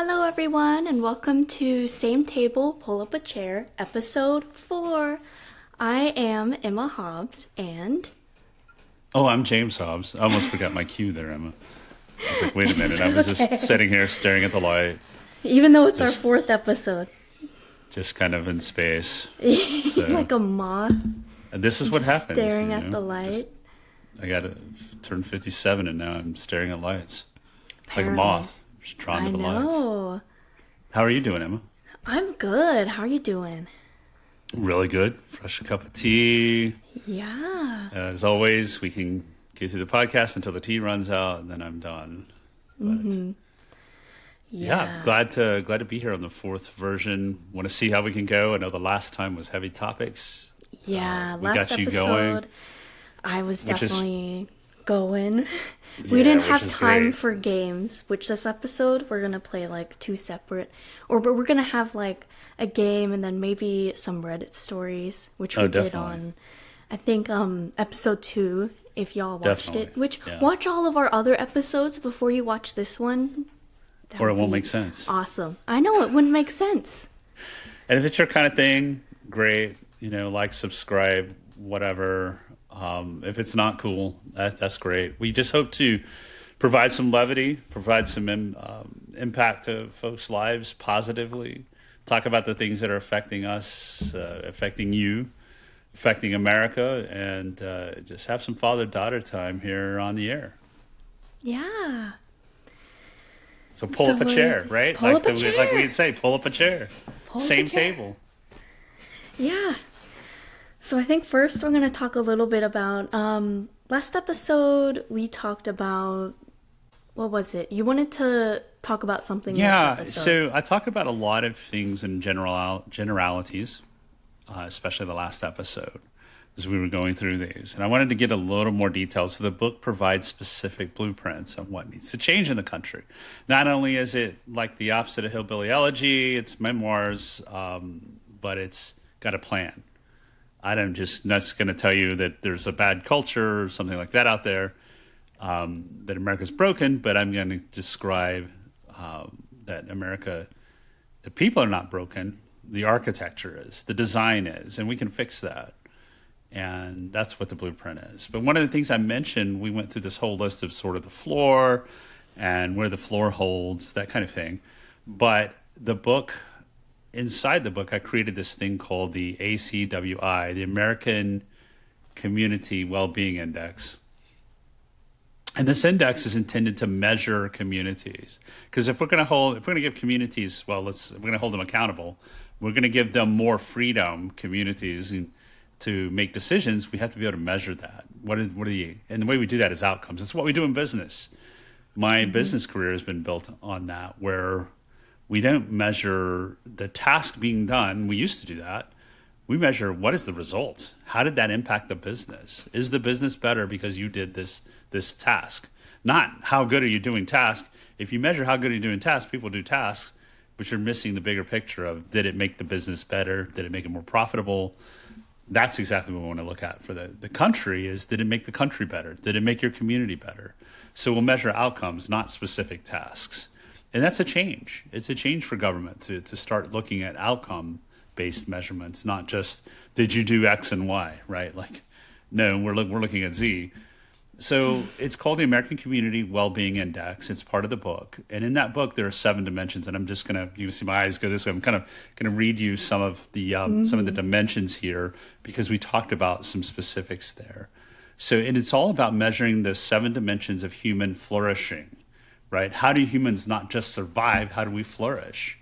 Hello, everyone, and welcome to Same Table, Pull Up a Chair, episode 4. I am Emma Hobbs, and... Oh, I'm James Hobbs. I almost forgot my cue there, Emma. I was like, wait a minute. I was just sitting here staring at the light. Even though it's our 4th episode. Just kind of in space. So, like a moth. And this is what happens. Staring at the light. I got to turn 57 and now I'm staring at lights. Apparently. Like a moth. Just drawn to the lights. How are you doing, Emma? I'm good. How are you doing? Really good. Fresh cup of tea. Yeah. As always, we can get through the podcast until the tea runs out, and then I'm done. But yeah, glad to be here on the 4th version. Want to see how we can go. I know the last time was heavy topics. Yeah, we last got you episode, going, I was definitely going. We didn't have time for games, which this episode we're going to play like 2 separate, but we're going to have like a game and then maybe some Reddit stories, which we did on, I think, episode 2, if y'all watched it, watch all of our other episodes before you watch this one. Or it won't make sense. Awesome. I know it wouldn't make sense. And if it's your kind of thing, great, like, subscribe, whatever. If it's not cool, that's great. We just hope to provide some levity, provide some impact to folks' lives positively, talk about the things that are affecting us, affecting you, affecting America, and just have some father-daughter time here on the air. Yeah. So pull up a chair, right? Pull up a chair. Like we'd say, pull up a chair. Same table. Yeah. So I think first we're going to talk a little bit about, last episode we talked about, what was it? You wanted to talk about something this episode. So I talk about a lot of things in generalities, especially the last episode, as we were going through these. And I wanted to get a little more detail. So the book provides specific blueprints on what needs to change in the country. Not only is it like the opposite of hillbilly elegy, it's memoirs, but it's got a plan. I'm just not going to tell you that there's a bad culture or something like that out there, that America's broken, but I'm going to describe that America, the people are not broken, the architecture is, the design is, and we can fix that. And that's what the blueprint is. But one of the things I mentioned, we went through this whole list of sort of the floor and where the floor holds, that kind of thing. But the book... Inside the book, I created this thing called the ACWI, the American Community Wellbeing Index. And this index is intended to measure communities. Because if we're going to give communities, we're going to hold them accountable. We're going to give them more freedom, communities, to make decisions. We have to be able to measure that. And the way we do that is outcomes. It's what we do in business. My business career has been built on that, where we don't measure the task being done. We used to do that. We measure, what is the result? How did that impact the business? Is the business better because you did this task? Not how good are you doing task. If you measure how good are you doing tasks, people do tasks, but you're missing the bigger picture of, did it make the business better? Did it make it more profitable? That's exactly what we want to look at for the country is, did it make the country better? Did it make your community better? So we'll measure outcomes, not specific tasks. And that's a change. It's a change for government to start looking at outcome-based measurements, not just, did you do X and Y, right? Like, no, we're looking at Z. So it's called the American Community Wellbeing Index. It's part of the book. And in that book, there are 7 dimensions. And I'm just going to, you can see my eyes go this way. I'm kind of going to read you some of the dimensions here, because we talked about some specifics there. So, and it's all about measuring the 7 dimensions of human flourishing. Right? How do humans not just survive? How do we flourish?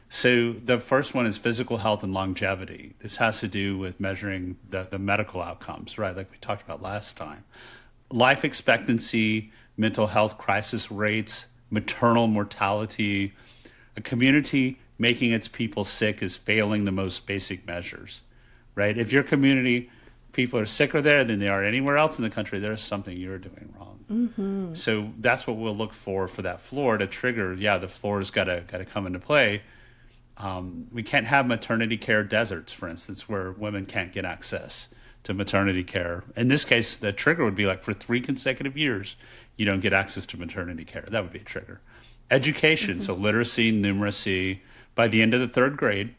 So the first one is physical health and longevity. This has to do with measuring the medical outcomes, right? Like we talked about last time. Life expectancy, mental health crisis rates, maternal mortality. A community making its people sick is failing the most basic measures, right? If your community, people are sicker there than they are anywhere else in the country, there's something you're doing wrong. Mm-hmm. So that's what we'll look for that floor to trigger. Yeah, the floor's got to come into play. We can't have maternity care deserts, for instance, where women can't get access to maternity care. In this case, the trigger would be like for 3 consecutive years, you don't get access to maternity care. That would be a trigger. Education, so literacy, numeracy. By the end of the third grade,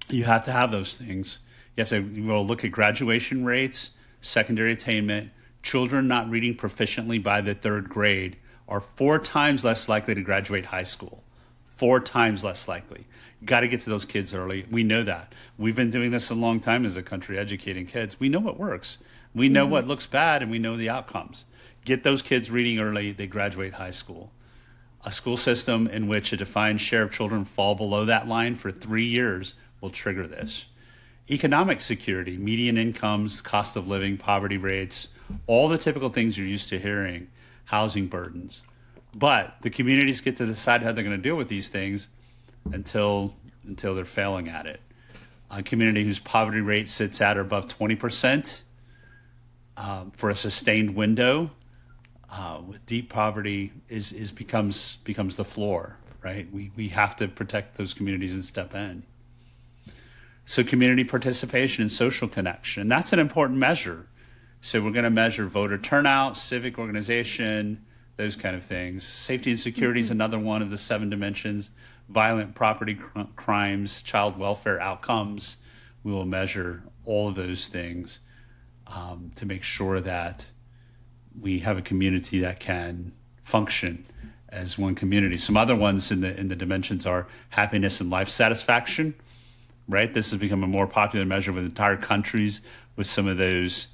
you have to have those things. We'll look at graduation rates, secondary attainment. Children not reading proficiently by the third grade are 4 times less likely to graduate high school. 4 times less likely. Got to get to those kids early. We know that. We've been doing this a long time as a country, educating kids. We know what works. We know what looks bad, and we know the outcomes. Get those kids reading early, they graduate high school. A school system in which a defined share of children fall below that line for 3 years will trigger this. Economic security, median incomes, cost of living, poverty rates, all the typical things you're used to hearing, housing burdens. But the communities get to decide how they're going to deal with these things until they're failing at it. A community whose poverty rate sits at or above 20% for a sustained window with deep poverty becomes the floor, right? We have to protect those communities and step in. So community participation and social connection, and that's an important measure. So we're going to measure voter turnout, civic organization, those kind of things. Safety and security is another one of the 7 dimensions. Violent property crimes, child welfare outcomes. We will measure all of those things to make sure that we have a community that can function as one community. Some other ones in the dimensions are happiness and life satisfaction, right? This has become a more popular measure with entire countries, with some of those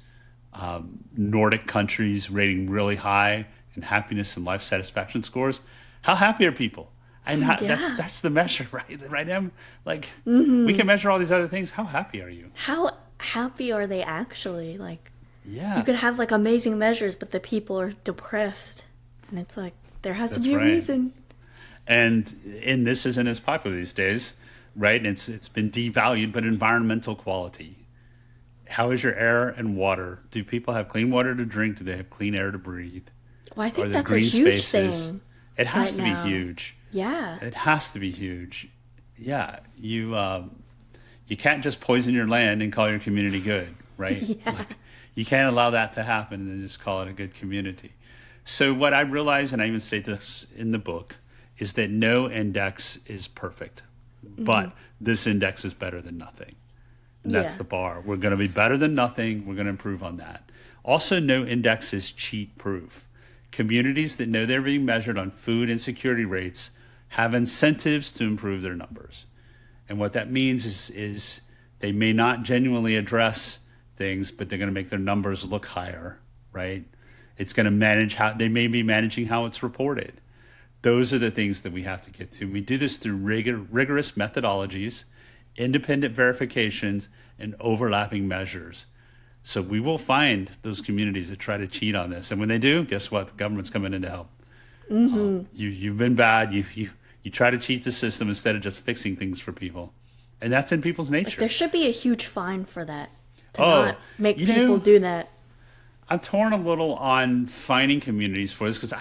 Nordic countries rating really high in happiness and life satisfaction scores. How happy are people? And that's the measure, right? Right now, like we can measure all these other things. How happy are you? How happy are they actually? Like, yeah, you could have like amazing measures, but the people are depressed, and it's like there has to be a reason. And this isn't as popular these days, right? It's been devalued, but environmental quality. How is your air and water? Do people have clean water to drink? Do they have clean air to breathe? Well, I think that's a huge thing. It has to be huge. Yeah. It has to be huge. Yeah. You can't just poison your land and call your community good, right? Yeah. Like, you can't allow that to happen and then just call it a good community. So what I realize, and I even state this in the book, is that no index is perfect. But this index is better than nothing. And that's the bar. We're going to be better than nothing. We're going to improve on that. Also, no index is cheat proof. Communities that know they're being measured on food insecurity rates have incentives to improve their numbers. And what that means is they may not genuinely address things, but they're going to make their numbers look higher, right? It's going to manage how they may be managing how it's reported. Those are the things that we have to get to. We do this through rigorous methodologies, independent verifications, and overlapping measures. So we will find those communities that try to cheat on this. And when they do, guess what? The government's coming in to help. You've been bad. You try to cheat the system instead of just fixing things for people. And that's in people's nature. Like, there should be a huge fine for that. To not make people do that. I'm torn a little on finding communities for this because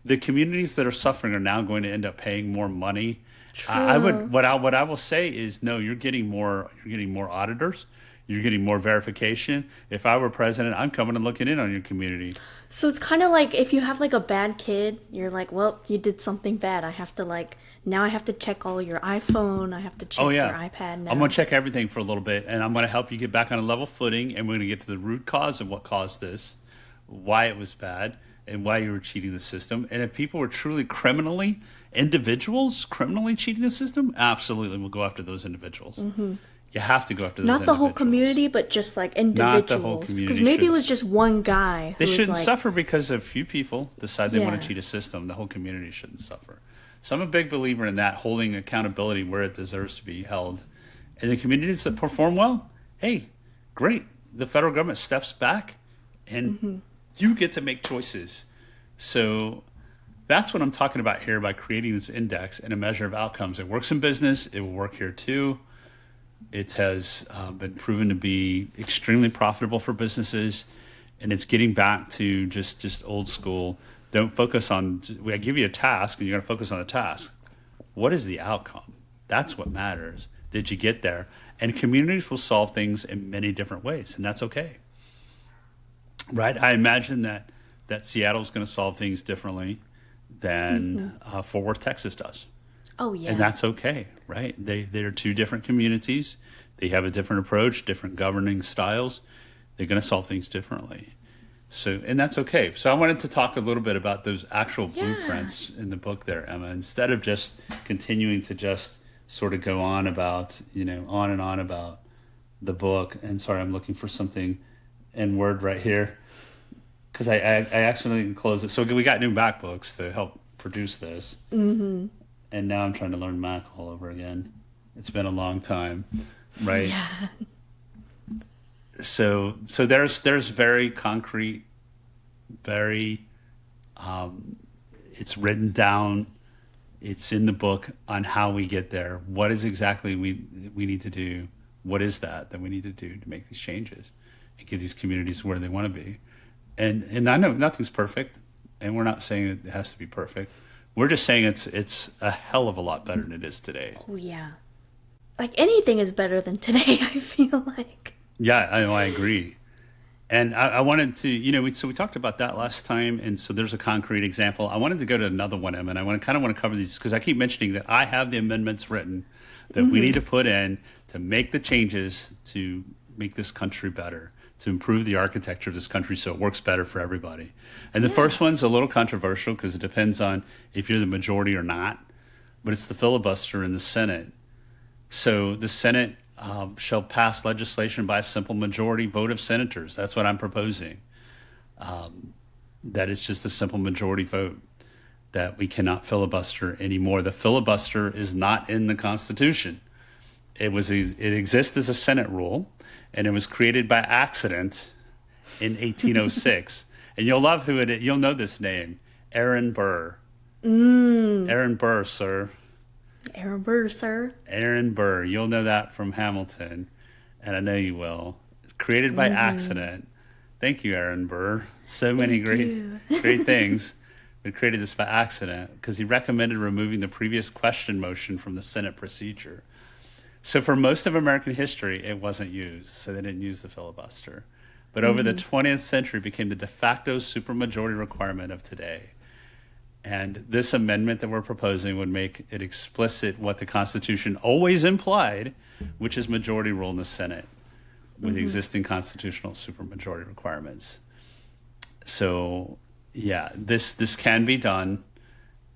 the communities that are suffering are now going to end up paying more money. True. What I will say is no. You're getting more auditors. You're getting more verification. If I were president, I'm coming and looking in on your community. So it's kind of like if you have like a bad kid, you're like, well, you did something bad. I have to check all your iPhone. I have to check your iPad now. I'm going to check everything for a little bit, and I'm going to help you get back on a level footing, and we're going to get to the root cause of what caused this, why it was bad, and why you were cheating the system. And if people were truly individuals criminally cheating the system, absolutely, we'll go after those individuals. You have to go after those Not the whole community, but just like individuals. Not the whole community. Because maybe it was just one guy. They shouldn't suffer because a few people decide they want to cheat a system. The whole community shouldn't suffer. So I'm a big believer in that, holding accountability where it deserves to be held. And the communities that perform well, hey, great. The federal government steps back and you get to make choices. So that's what I'm talking about here by creating this index and a measure of outcomes. It works in business. It will work here too. It has been proven to be extremely profitable for businesses, and it's getting back to just old school. Don't focus on, I give you a task, and you're going to focus on the task. What is the outcome? That's what matters. Did you get there? And communities will solve things in many different ways, and that's okay. Right? I imagine that Seattle's going to solve things differently than Fort Worth, Texas does. Oh, yeah. And that's okay, right? They're two different communities. They have a different approach, different governing styles. They're going to solve things differently. So, and that's okay. So I wanted to talk a little bit about those actual blueprints in the book there, Emma, instead of just continuing to just sort of go on about, on and on about the book. And sorry, I'm looking for something in Word right here because I accidentally closed it. So we got new MacBooks to help produce this. Mm-hmm. And now I'm trying to learn Mac all over again. It's been a long time, right? Yeah. So there's very concrete, very, it's written down, it's in the book on how we get there. What is exactly we need to do? What is that we need to do to make these changes and get these communities where they want to be? And I know nothing's perfect, and we're not saying it has to be perfect. We're just saying it's a hell of a lot better than it is today. Oh, yeah. Like anything is better than today, I feel like. Yeah, I agree. And I wanted to, so we talked about that last time, and so there's a concrete example. I wanted to go to another one, Emma, and I want to cover these because I keep mentioning that I have the amendments written that we need to put in to make the changes to make this country better, to improve the architecture of this country so it works better for everybody. And the first one's a little controversial because it depends on if you're the majority or not, but it's the filibuster in the Senate. So the Senate shall pass legislation by a simple majority vote of senators. That's what I'm proposing. That it's just a simple majority vote, that we cannot filibuster anymore. The filibuster is not in the Constitution. It exists as a Senate rule, and it was created by accident in 1806. And you'll love you'll know this name, Aaron Burr. Aaron Burr, sir. Aaron Burr, sir. Aaron Burr. You'll know that from Hamilton, and I know you will. It's created by accident. Thank you, Aaron Burr. So many great things. We created this by accident because he recommended removing the previous question motion from the Senate procedure. So for most of American history, it wasn't used, so they didn't use the filibuster. But over the 20th century, it became the de facto supermajority requirement of today. And this amendment that we're proposing would make it explicit what the Constitution always implied, which is majority rule in the Senate with existing constitutional supermajority requirements. So, yeah, this can be done.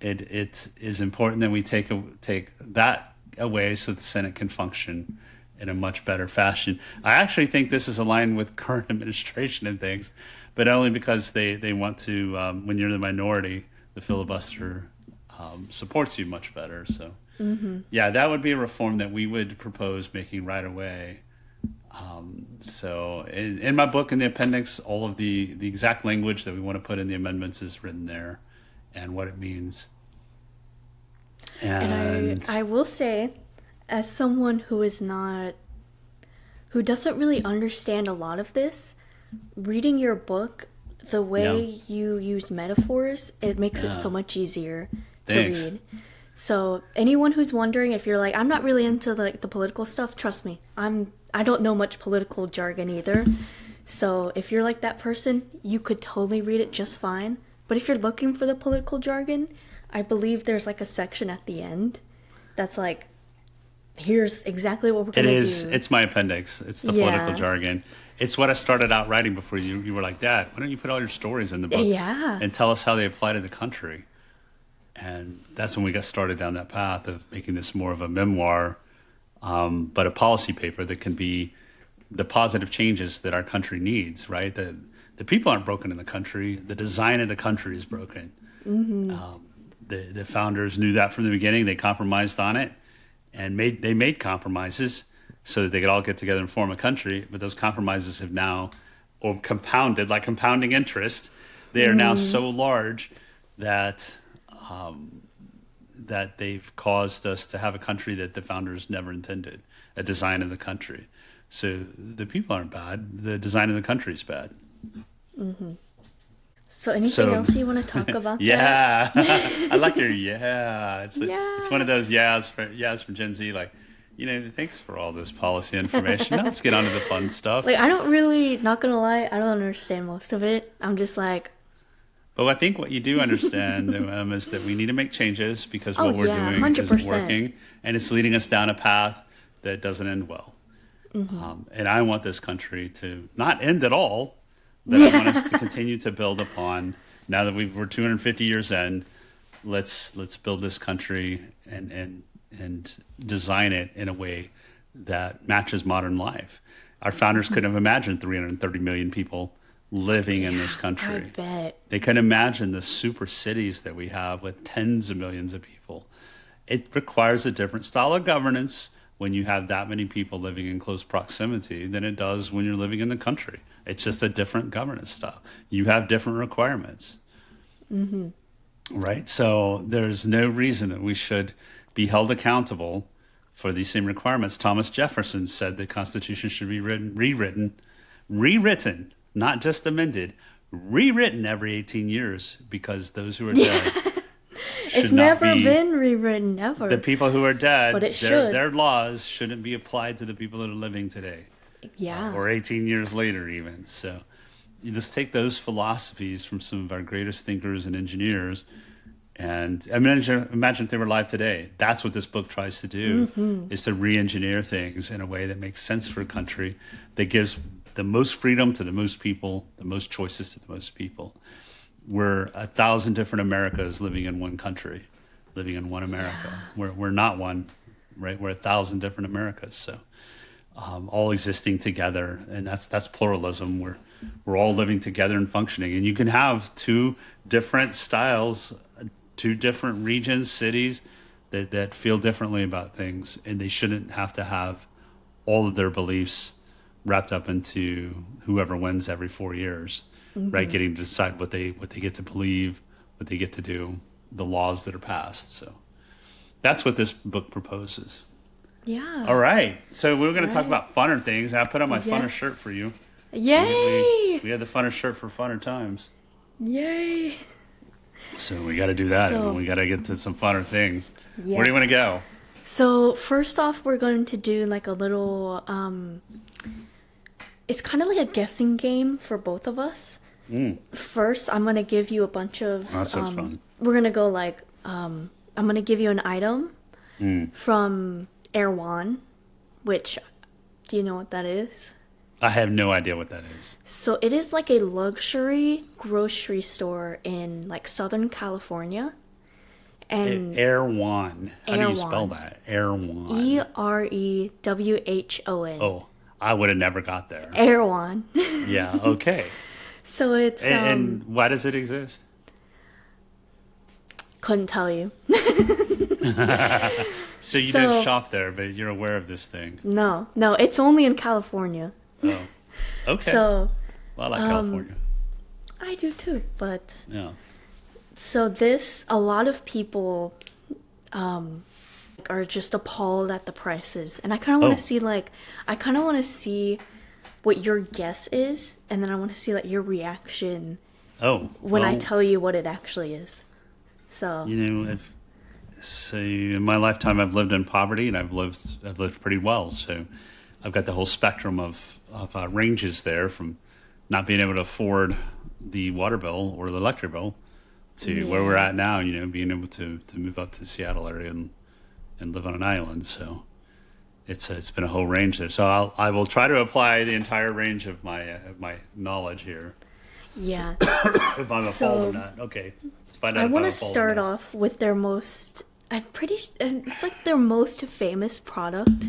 It is important that we take that away so the Senate can function in a much better fashion. I actually think this is aligned with current administration and things, but only because they want to, when you're the minority, the filibuster supports you much better. So, yeah, that would be a reform that we would propose making right away. So in my book, in the appendix, all of the exact language that we want to put in the amendments is written there and what it means. And I will say, as someone who doesn't really understand a lot of this, reading your book, the way you use metaphors, it makes it so much easier to read. So anyone who's wondering if you're like, I'm not really into the political stuff, trust me, I don't know much political jargon either. So if you're like that person, you could totally read it just fine. But if you're looking for the political jargon, I believe there's like a section at the end that's like, here's exactly what we're going to do. It's my appendix. It's the political jargon. It's what I started out writing before you were like, Dad, why don't you put all your stories in the book and tell us how they apply to the country? And that's when we got started down that path of making this more of a memoir, but a policy paper that can be the positive changes that our country needs, right? The people aren't broken in the country. The design of the country is broken. The founders knew that from the beginning. They compromised on it, and they made compromises so that they could all get together and form a country. But those compromises have now, or compounded, like compounding interest, they are now so large that that they've caused us to have a country that the founders never intended, a design of the country. So the people aren't bad. The design of the country is bad. So anything else you want to talk about? Yeah. I like your It's one of those yeahs for Gen Z, like, thanks for all this policy information. Now let's get on to the fun stuff. Like, I don't really, not gonna lie, I don't understand most of it. I'm just like, But I think what you do understand is that we need to make changes because what we're doing 100%. isn't working, and it's leading us down a path that doesn't end well. And I want this country to not end at all, but I want us to continue to build upon. Now that we're 250 years in, let's build this country and design it in a way that matches modern life. Our founders couldn't have imagined 330 million people living in this country. I bet. They couldn't imagine the super cities that we have with tens of millions of people. It requires a different style of governance when you have that many people living in close proximity than it does when you're living in the country. It's just a different governance style. You have different requirements. Right? So there's no reason that we should be held accountable for these same requirements. Thomas Jefferson said the Constitution should be rewritten, not just amended, rewritten every 18 years because those who are dead should It's not never be, been rewritten, ever. the people who are dead, But it should. their laws shouldn't be applied to the people that are living today. Yeah. Or 18 years later even. So you just take those philosophies from some of our greatest thinkers and engineers and imagine if they were alive today. That's what this book tries to do, is to re-engineer things in a way that makes sense for a country, that gives the most freedom to the most people, the most choices to the most people. We're 1,000 different Americas living in one country, living in one America. We're not one, right? We're 1,000 different Americas. So all existing together, and that's pluralism. We're all living together and functioning, and you can have two different styles, two different regions, cities that feel differently about things, and they shouldn't have to have all of their beliefs wrapped up into whoever wins every 4 years, right? Getting to decide what they get to believe, what they get to do, the laws that are passed. So that's what this book proposes. Yeah. All right. So we're going to talk about funner things. I put on my funner shirt for you. Yay! We had the funner shirt for funner times. Yay! So we got to do that. So, and we got to get to some funner things. Yes. Where do you want to go? So first off, we're going to do like a little, it's kind of like a guessing game for both of us. First, I'm going to give you a bunch of, that sounds fun. We're going to go like, I'm going to give you an item from Erewhon, which, do you know what that is? I have no idea what that is. So it is like a luxury grocery store in like Southern California. And Erewhon. How do you spell Erewhon. that? Erewhon. Erewhon. Oh, I would have never got there. Erewhon. Yeah, okay. So it's And why does it exist? couldn't tell you. So you don't shop there, but you're aware of this thing. No, it's only in California. Oh, okay. So Well, I like California. I do too, but Yeah. so a lot of people are just appalled at the prices, and I kind of want to see what your guess is, and then I want to see like your reaction when I tell you what it actually is. So in my lifetime, I've lived in poverty, and I've lived pretty well. So I've got the whole spectrum of ranges there, from not being able to afford the water bill or the electric bill to where we're at now. Being able to move up to the Seattle area and live on an island. So it's been a whole range there. So I will try to apply the entire range of my knowledge here. yeah. If I'm appalled or not. Okay, let's find out. I want to start off with their most. It's like their most famous product.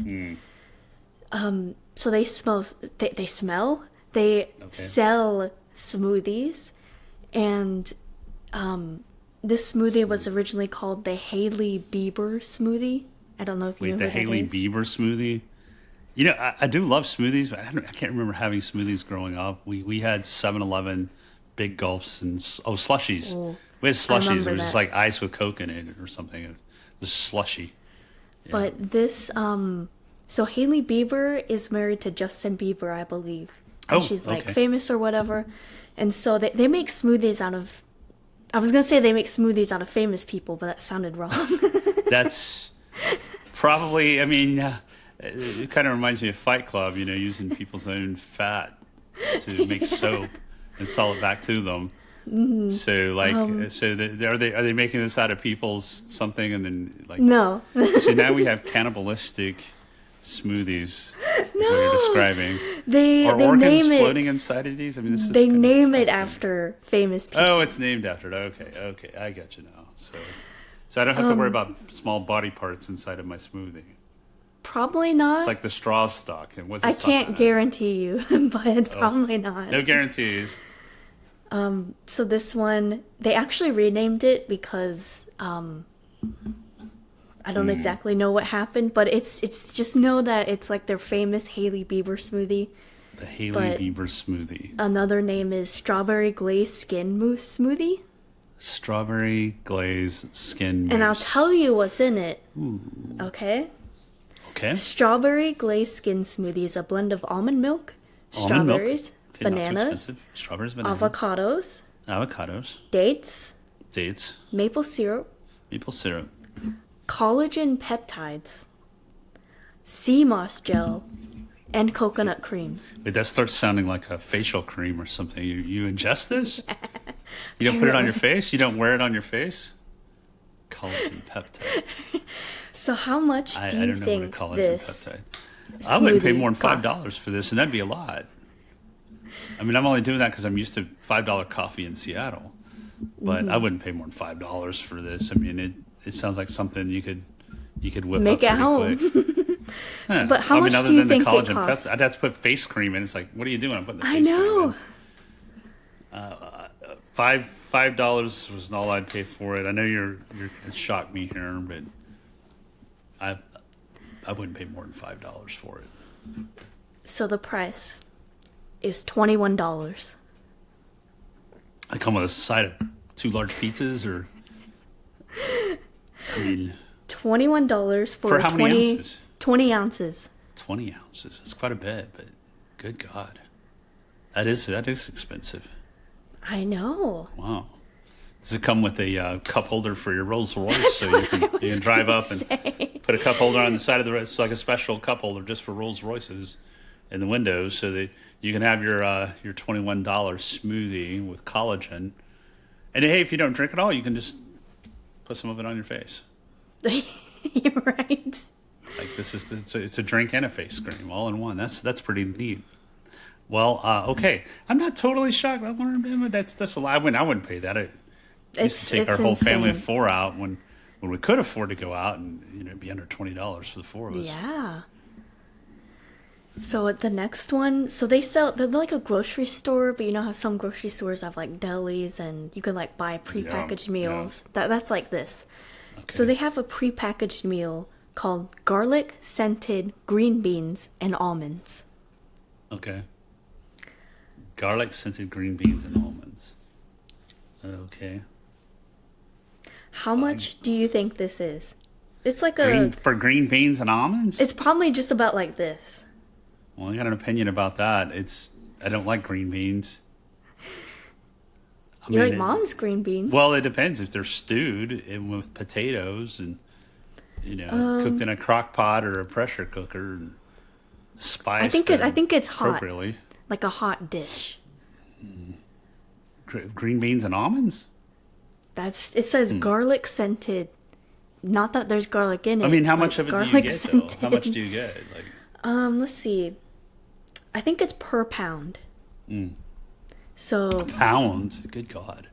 So they smell. They smell. They sell smoothies, and this smoothie was originally called the Hailey Bieber smoothie. I don't know if you know the what Hailey that is. Bieber smoothie. I do love smoothies, but I can't remember having smoothies growing up. We had 7-Eleven Big Gulps and slushies. Oh, We had slushies. It was just that. like ice with Coke in it or something. It was slushy. Yeah. But this, so Hailey Bieber is married to Justin Bieber, I believe. And she's like famous or whatever. And so they make smoothies out of, I was going to say they make smoothies out of famous people, but that sounded wrong. That's probably, it kind of reminds me of Fight Club, using people's own fat to make soap and sell it back to them. So like, are they making this out of people's something and then like No. So now we have cannibalistic smoothies. No. What you're describing. They organs name it. floating inside of these? I mean, this is They kinda name it disgusting. after famous people. Oh, it's named after it. Okay, I get you now. So I don't have to worry about small body parts inside of my smoothie. Probably not. It's like the straw stock. And what's the I stock can't on it? guarantee you, but probably not. No guarantees. So this one, they actually renamed it because I don't exactly know what happened, but it's just know that it's like their famous Hailey Bieber smoothie. The Hailey But- Bieber smoothie. Another name is strawberry glazed skin mousse smoothie. Strawberry glaze skin mousse. And I'll tell you what's in it. Okay? Okay. Strawberry glazed skin smoothie is a blend of almond milk, Almond milk. strawberries, Okay, not too bananas, expensive. Strawberries, bananas. avocados, Dates. dates, maple syrup, Maple syrup. collagen peptides, sea moss gel, and coconut cream. Wait, that starts sounding like a facial cream or something. You ingest this? You don't put it on your face? You don't wear it on your face? Collagen peptide. So how much do I you don't know think what a collagen this peptide. I wouldn't pay smoothie more than costs? $5 for this, and that'd be a lot. I mean, I'm only doing that because I'm used to $5 coffee in Seattle, but Mm-hmm. I wouldn't pay more than $5 for this. I mean, it sounds like something you could whip Make up at pretty home. quick. Yeah. But how much other do you than the think it collagen costs? I'd have to put face cream in. It's like, what are you doing? I'm putting the I face know. cream in. $5 was all I'd pay for it. I know it shocked me here, but I wouldn't pay more than $5 for it. So the price is $21. I come with a side of 2 large pizzas, or I mean, $21 for how many ounces? 20 ounces. 20 ounces. That's quite a bit, but good God, that is expensive. I know. Wow. Does it come with a cup holder for your Rolls Royce, That's so what you I can was drive gonna up and say. put a cup holder on the side of the? It's like a special cup holder just for Rolls Royces in the windows, so that you can have your $21 smoothie with collagen. And hey, if you don't drink it all, you can just put some of it on your face. You're right. Like it's a drink and a face cream all in one. That's pretty neat. Well, okay, I'm not totally shocked. I learned that's a lot. I wouldn't pay that. I used to take our whole family of 4 out when we could afford to go out, and it'd be under $20 for the 4 of us. Yeah. So the next one, so they're like a grocery store, but you know how some grocery stores have like delis and you can like buy prepackaged meals. That's like this. Okay. So they have a prepackaged meal called garlic scented green beans and almonds. Okay. Garlic scented green beans and almonds. Okay. How much do you think this is? It's like For green beans and almonds? it's probably just about like this. Well, I got an opinion about that. I don't like green beans. You like mom's green beans? Well, it depends if they're stewed and with potatoes and cooked in a crock pot or a pressure cooker and spiced. I think it's hot. Appropriately. Like a hot dish. Green beans and almonds? It says garlic scented. Not that there's garlic in it. I mean, how but much it's of it do you garlic get scented. though? How much do you get? Like, let's see. I think it's per pound. So pound? Good God.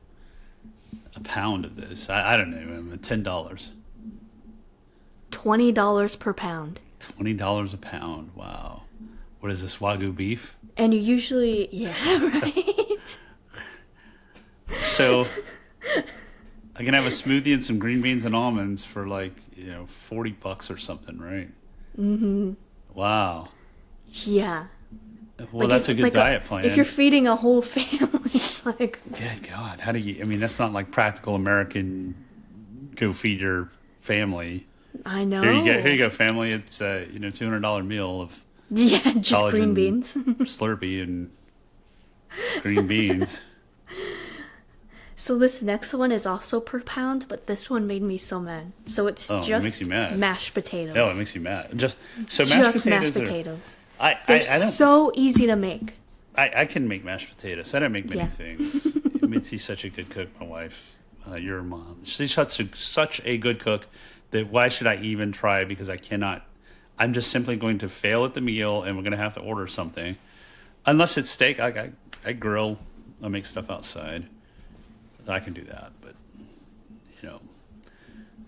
A pound of this. I don't know. $10. $20 per pound. $20 a pound. Wow. What is this, Wagyu beef? And you usually, yeah, right. So I can have a smoothie and some green beans and almonds for like, $40 or something, right? Mm-hmm. Wow. Yeah. Well, that's a good diet plan. If you're feeding a whole family, it's like... Good God. How do you... I mean, that's not like practical American go feed your family. I know. Here you go, family. It's a $200 meal of Yeah, just green collagen beans. Slurpee and green beans. So this next one is also per pound, but this one made me so mad. So it's It just makes you mad. mashed potatoes. Oh, it makes you mad. Just Just mashed potatoes. They're I don't. so easy to make. I can make mashed potatoes. I don't make many Yeah. things. Mitzi's such a good cook, my wife. Your mom. She's such a good cook that why should I even try? Because I cannot. I'm just simply going to fail at the meal, and we're going to have to order something. Unless it's steak, I grill. I make stuff outside. I can do that, but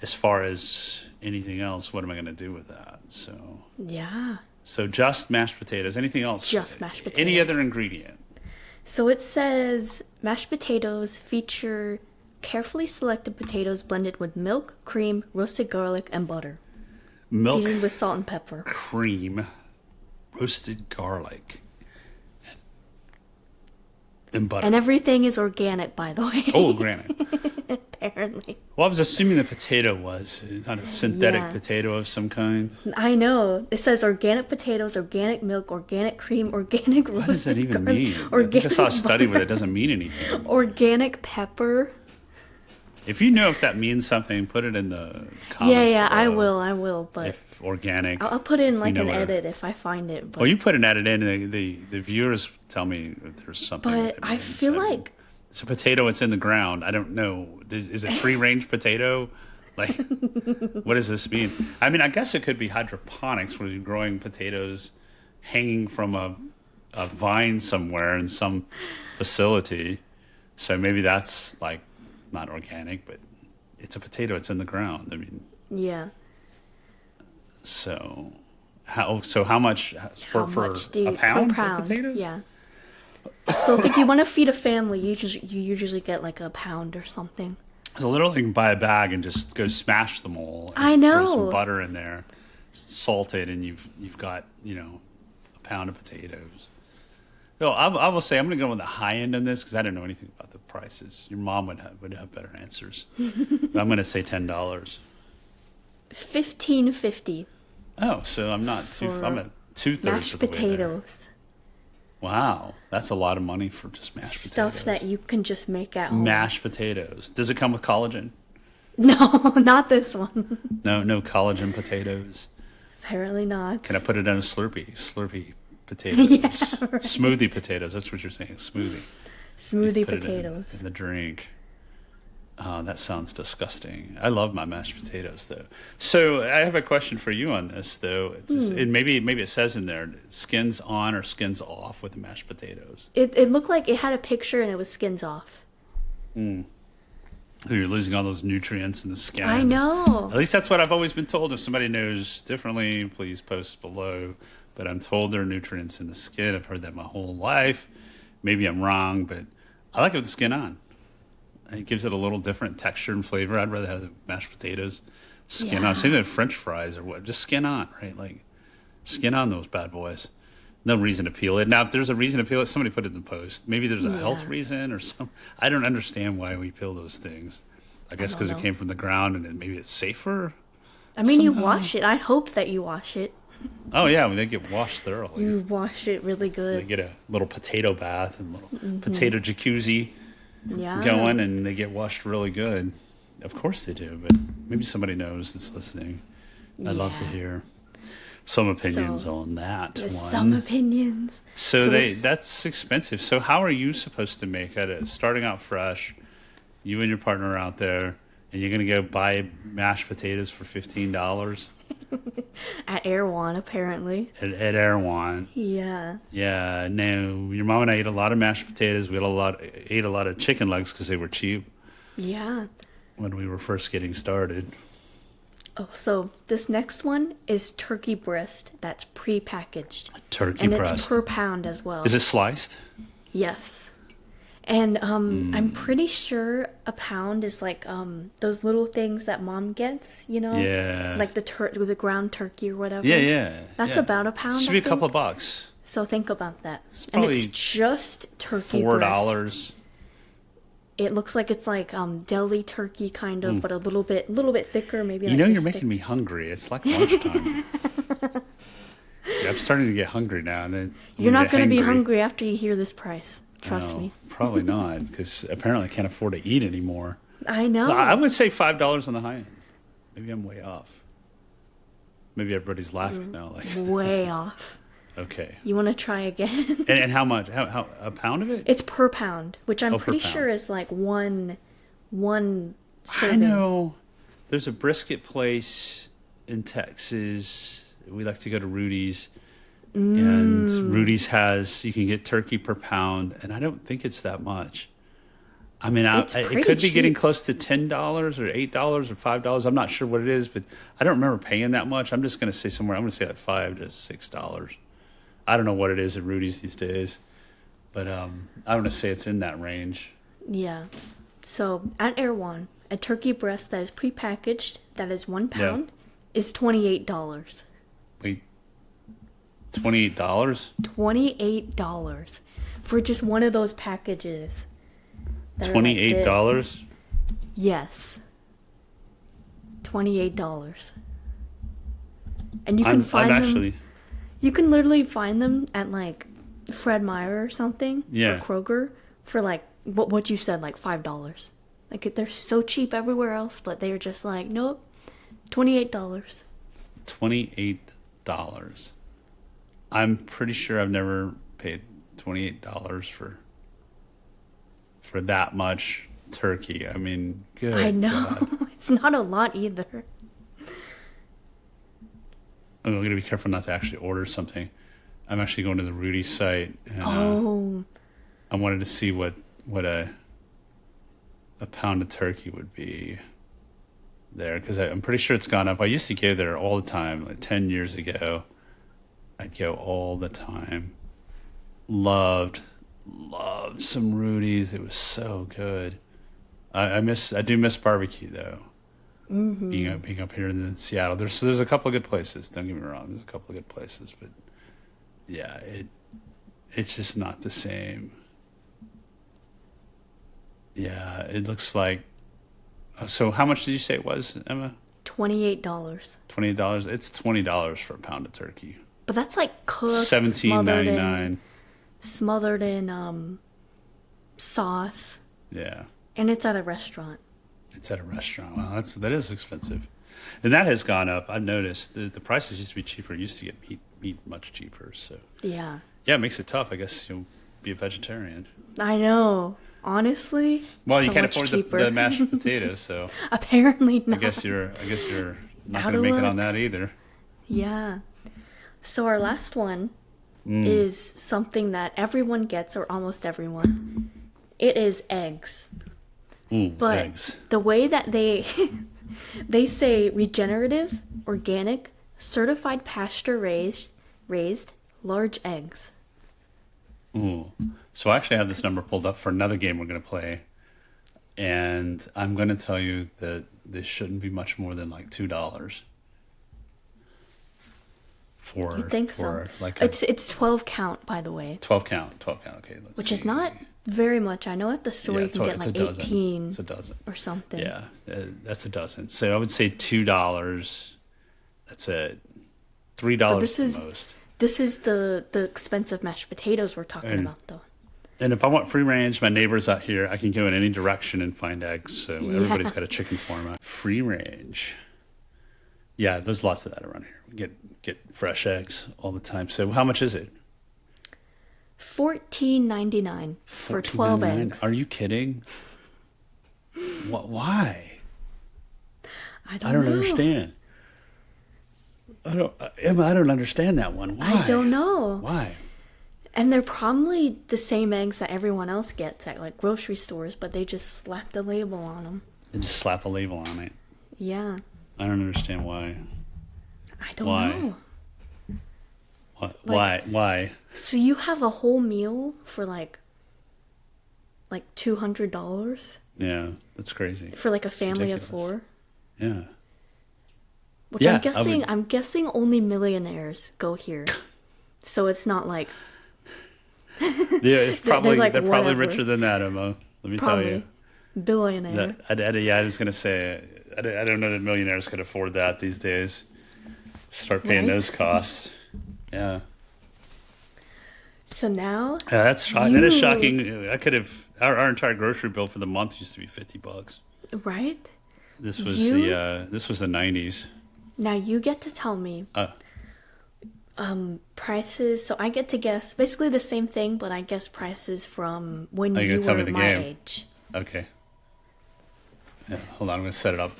as far as anything else, what am I going to do with that? So yeah. So just mashed potatoes. Anything else? Just mashed potatoes. Any other ingredient? So it says mashed potatoes feature carefully selected potatoes blended with milk, cream, roasted garlic, and butter. Milk, seasoned with salt and pepper. Cream, roasted garlic, and butter. And everything is organic, by the way. Oh, organic. Apparently. Well, I was assuming the potato was not a synthetic potato of some kind. I know. It says organic potatoes, organic milk, organic cream, organic roasted garlic. What does that even mean? Organic I think I saw a study where it doesn't mean anything. Organic pepper. If you know if that means something, put it in the comments. Yeah, below. I will. But if organic, I'll put in like an edit if I find it. But, you put an edit in, and the viewers tell me if there's something. But I feel like it's a potato. It's in the ground. I don't know. Is it free range potato? Like, what does this mean? I mean, I guess it could be hydroponics, where you're growing potatoes hanging from a vine somewhere in some facility. So maybe that's like not organic, but it's a potato. It's in the ground. I mean, yeah. So how much for a pound of potatoes? Yeah. So if you want to feed a family, you usually get like a pound or something. So literally, you can buy a bag and just go smash them all. And I know. Throw some butter in there, salt it, and you've got a pound of potatoes. So I will say I'm going to go on the high end on this because I don't know anything about the prices. Your mom would have better answers. But I'm going to say $10. $15.50. Oh, so I'm not too. I'm at 2/3 of the way there. Potatoes. Wow, that's a lot of money for just mashed potatoes. Stuff that you can just make at home. Mashed potatoes. Does it come with collagen? No, not this one. No collagen potatoes. Apparently not. Can I put it in a Slurpee potatoes? Yeah, right. Smoothie potatoes. That's what you're saying. Smoothie put potatoes. It in the drink. Oh, that sounds disgusting. I love my mashed potatoes, though. So I have a question for you on this, though. And maybe it says in there, skins on or skins off with mashed potatoes. It looked like it had a picture and it was skins off. You're losing all those nutrients in the skin. I know. At least that's what I've always been told. If somebody knows differently, please post below. But I'm told there are nutrients in the skin. I've heard that my whole life. Maybe I'm wrong, but I like it with the skin on. It gives it a little different texture and flavor. I'd rather have the mashed potatoes skin on. Same with French fries or what. Just skin on, right? Like, skin on those bad boys. No reason to peel it. Now, if there's a reason to peel it, somebody put it in the post. Maybe there's a health reason or some. I don't understand why we peel those things. I guess because it came from the ground and then maybe it's safer. I mean, you wash it. I hope that you wash it. Oh, yeah. They get washed thoroughly. You wash it really good. They get a little potato bath and a little potato jacuzzi. Yeah. Going and they get washed really good. Of course they do, but maybe somebody knows that's listening. I'd love to hear some opinions on that one. Some opinions. So that's expensive. So how are you supposed to make it? Starting out fresh, you and your partner are out there, and you're going to go buy mashed potatoes for $15? At Erewhon, apparently. At Erewhon. Yeah. Yeah, no. Your mom and I ate a lot of mashed potatoes. We ate a lot of chicken legs because they were cheap. Yeah. When we were first getting started. Oh, so this next one is turkey breast that's pre-packaged. Turkey breast. And it's per pound as well. Is it sliced? Yes. And I'm pretty sure a pound is like those little things that mom gets, Yeah. like the ground turkey or whatever. Yeah. That's about a pound. Should be a couple of bucks. So think about that. And it's just turkey $4. breast. It looks like it's like deli turkey kind of, but a little bit thicker, maybe. You're making me hungry. It's like lunchtime. I'm starting to get hungry now. And you're not going to be hungry after you hear this price. Trust me. Probably not, because apparently I can't afford to eat anymore. I know. I would say $5 on the high end. Maybe I'm way off. Maybe everybody's laughing now. Like way off. Okay. You want to try again? And how much? How a pound of it? It's per pound, which I'm pretty sure is like one serving. I know. There's a brisket place in Texas. We like to go to Rudy's. And Rudy's you can get turkey per pound, and I don't think it's that much. I mean, it could be getting close to $10 or $8 or $5. I'm not sure what it is, but I don't remember paying that much. I'm just going to say somewhere. I'm going to say like $5 to $6. I don't know what it is at Rudy's these days, but I'm going to say it's in that range. Yeah. So at Erewhon, a turkey breast that is prepackaged, that is 1 pound, is $28. Wait, $28? $28 for just one of those packages. $28? Yes. $28. And you can find them. You can literally find them at like Fred Meyer or something, or Kroger, for like what you said, like $5. Like they're so cheap everywhere else, but they're just like, nope, $28. $28. I'm pretty sure I've never paid $28 for that much turkey. I mean, good. I know. God. It's not a lot either. I'm going to be careful not to actually order something. I'm actually going to the Rudy site, and I wanted to see what a pound of turkey would be there, because I'm pretty sure it's gone up. I used to go there all the time, like 10 years ago. I'd go all the time. Loved some Rudy's. It was so good. I do miss barbecue though. Mm-hmm. Being up here in Seattle, there's a couple of good places. Don't get me wrong, there's a couple of good places, but yeah, it's just not the same. Yeah, it looks like. So how much did you say it was, Emma? $28. $28. It's $20 for a pound of turkey. But that's like cooked, $17.99. Smothered in sauce. Yeah. And it's at a restaurant. It's at a restaurant. Wow, that is expensive. And that has gone up. I've noticed the prices used to be cheaper. It used to get meat much cheaper. So yeah. Yeah, it makes it tough. I guess you'll be a vegetarian. I know. Honestly, well, you can't afford the mashed potatoes, so apparently not. I guess you're not going to make it on that either. Yeah. So our last one is something that everyone gets, or almost everyone. It is eggs. Ooh, but eggs. The way that they say regenerative, organic, certified pasture raised large eggs. Ooh. So I actually have this number pulled up for another game we're going to play. And I'm going to tell you that this shouldn't be much more than like $2. You think so? Like it's 12 count, by the way. 12 count. Okay, Which is not very much. I know at the store you can get like 18. It's a dozen. Or something. Yeah, that's a dozen. So I would say $2. That's it. $3 the most. This is the expensive mashed potatoes we're talking about, though. And if I want free range, my neighbors out here, I can go in any direction and find eggs. So everybody's got a chicken farm out. Free range. Yeah, there's lots of that around here. We get fresh eggs all the time. So how much is it? $14.99 for 12 eggs. Are you kidding? Why? I don't know. Understand. Emma, I don't understand that one. Why? I don't know. Why? And they're probably the same eggs that everyone else gets at like grocery stores, but they just slap the label on them. They just slap a label on it. Yeah. I don't understand why. I don't know. Why? So you have a whole meal for like $200? Yeah, that's crazy. For like a family of 4? Yeah. Which I'm guessing only millionaires go here. So it's not like yeah, it's probably they're probably richer than that, Emma. Let me tell you. Billionaire. I was going to say I don't know that millionaires could afford that these days. Start paying those costs. Yeah. So now that's shocking. That is shocking. I could have our entire grocery bill for the month used to be $50. Right? This was the 90s. Now you get to tell me Prices. So I get to guess basically the same thing, but I guess prices from when Are you you gonna tell me were the my game? age. Okay. Yeah, hold on, I'm gonna set it up.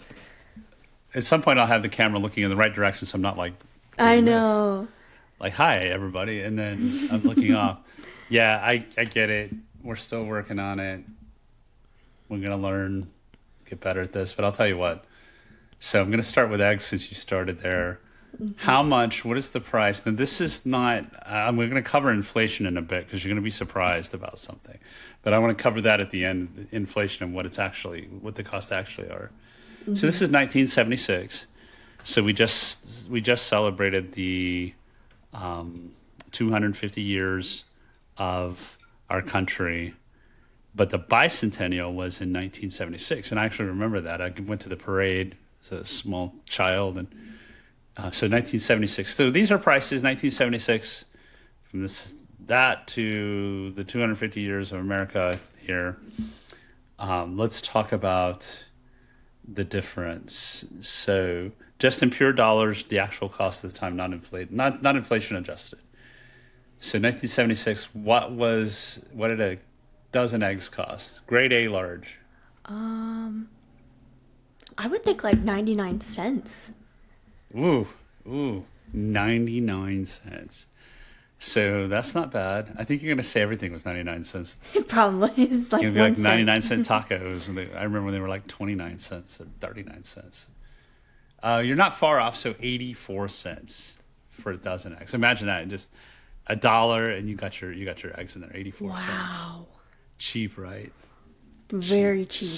At some point, I'll have the camera looking in the right direction, so I'm not like I doing this. know. Like, hi everybody, and then I'm looking off. Yeah, I get it. We're still working on it. We're gonna learn, get better at this. But I'll tell you what. So I'm gonna start with eggs since you started there. How much? What is the price? Now this is not. We're gonna cover inflation in a bit because you're gonna be surprised about something. But I want to cover that at the end, inflation and what the costs actually are. So this is 1976. So we just celebrated the 250 years of our country, but the bicentennial was in 1976, and I actually remember that. I went to the parade as a small child, and so 1976. So these are prices 1976 from that to the 250 years of America here. Let's talk about the difference. So just in pure dollars, the actual cost at the time, not inflated, not inflation adjusted. So 1976, what did a dozen eggs cost? Grade A large. I would think like 99 cents. Ooh, ooh, 99 cents. So that's not bad. I think you're going to say everything was 99 cents. It probably is like You're going to be like 99-cent 1 cent. tacos. I remember when they were like 29 cents or 39 cents. You're not far off, so 84 cents for a dozen eggs. Imagine that, just $1 and you got your eggs in there, 84 cents. Wow. Cheap, right? Very cheap.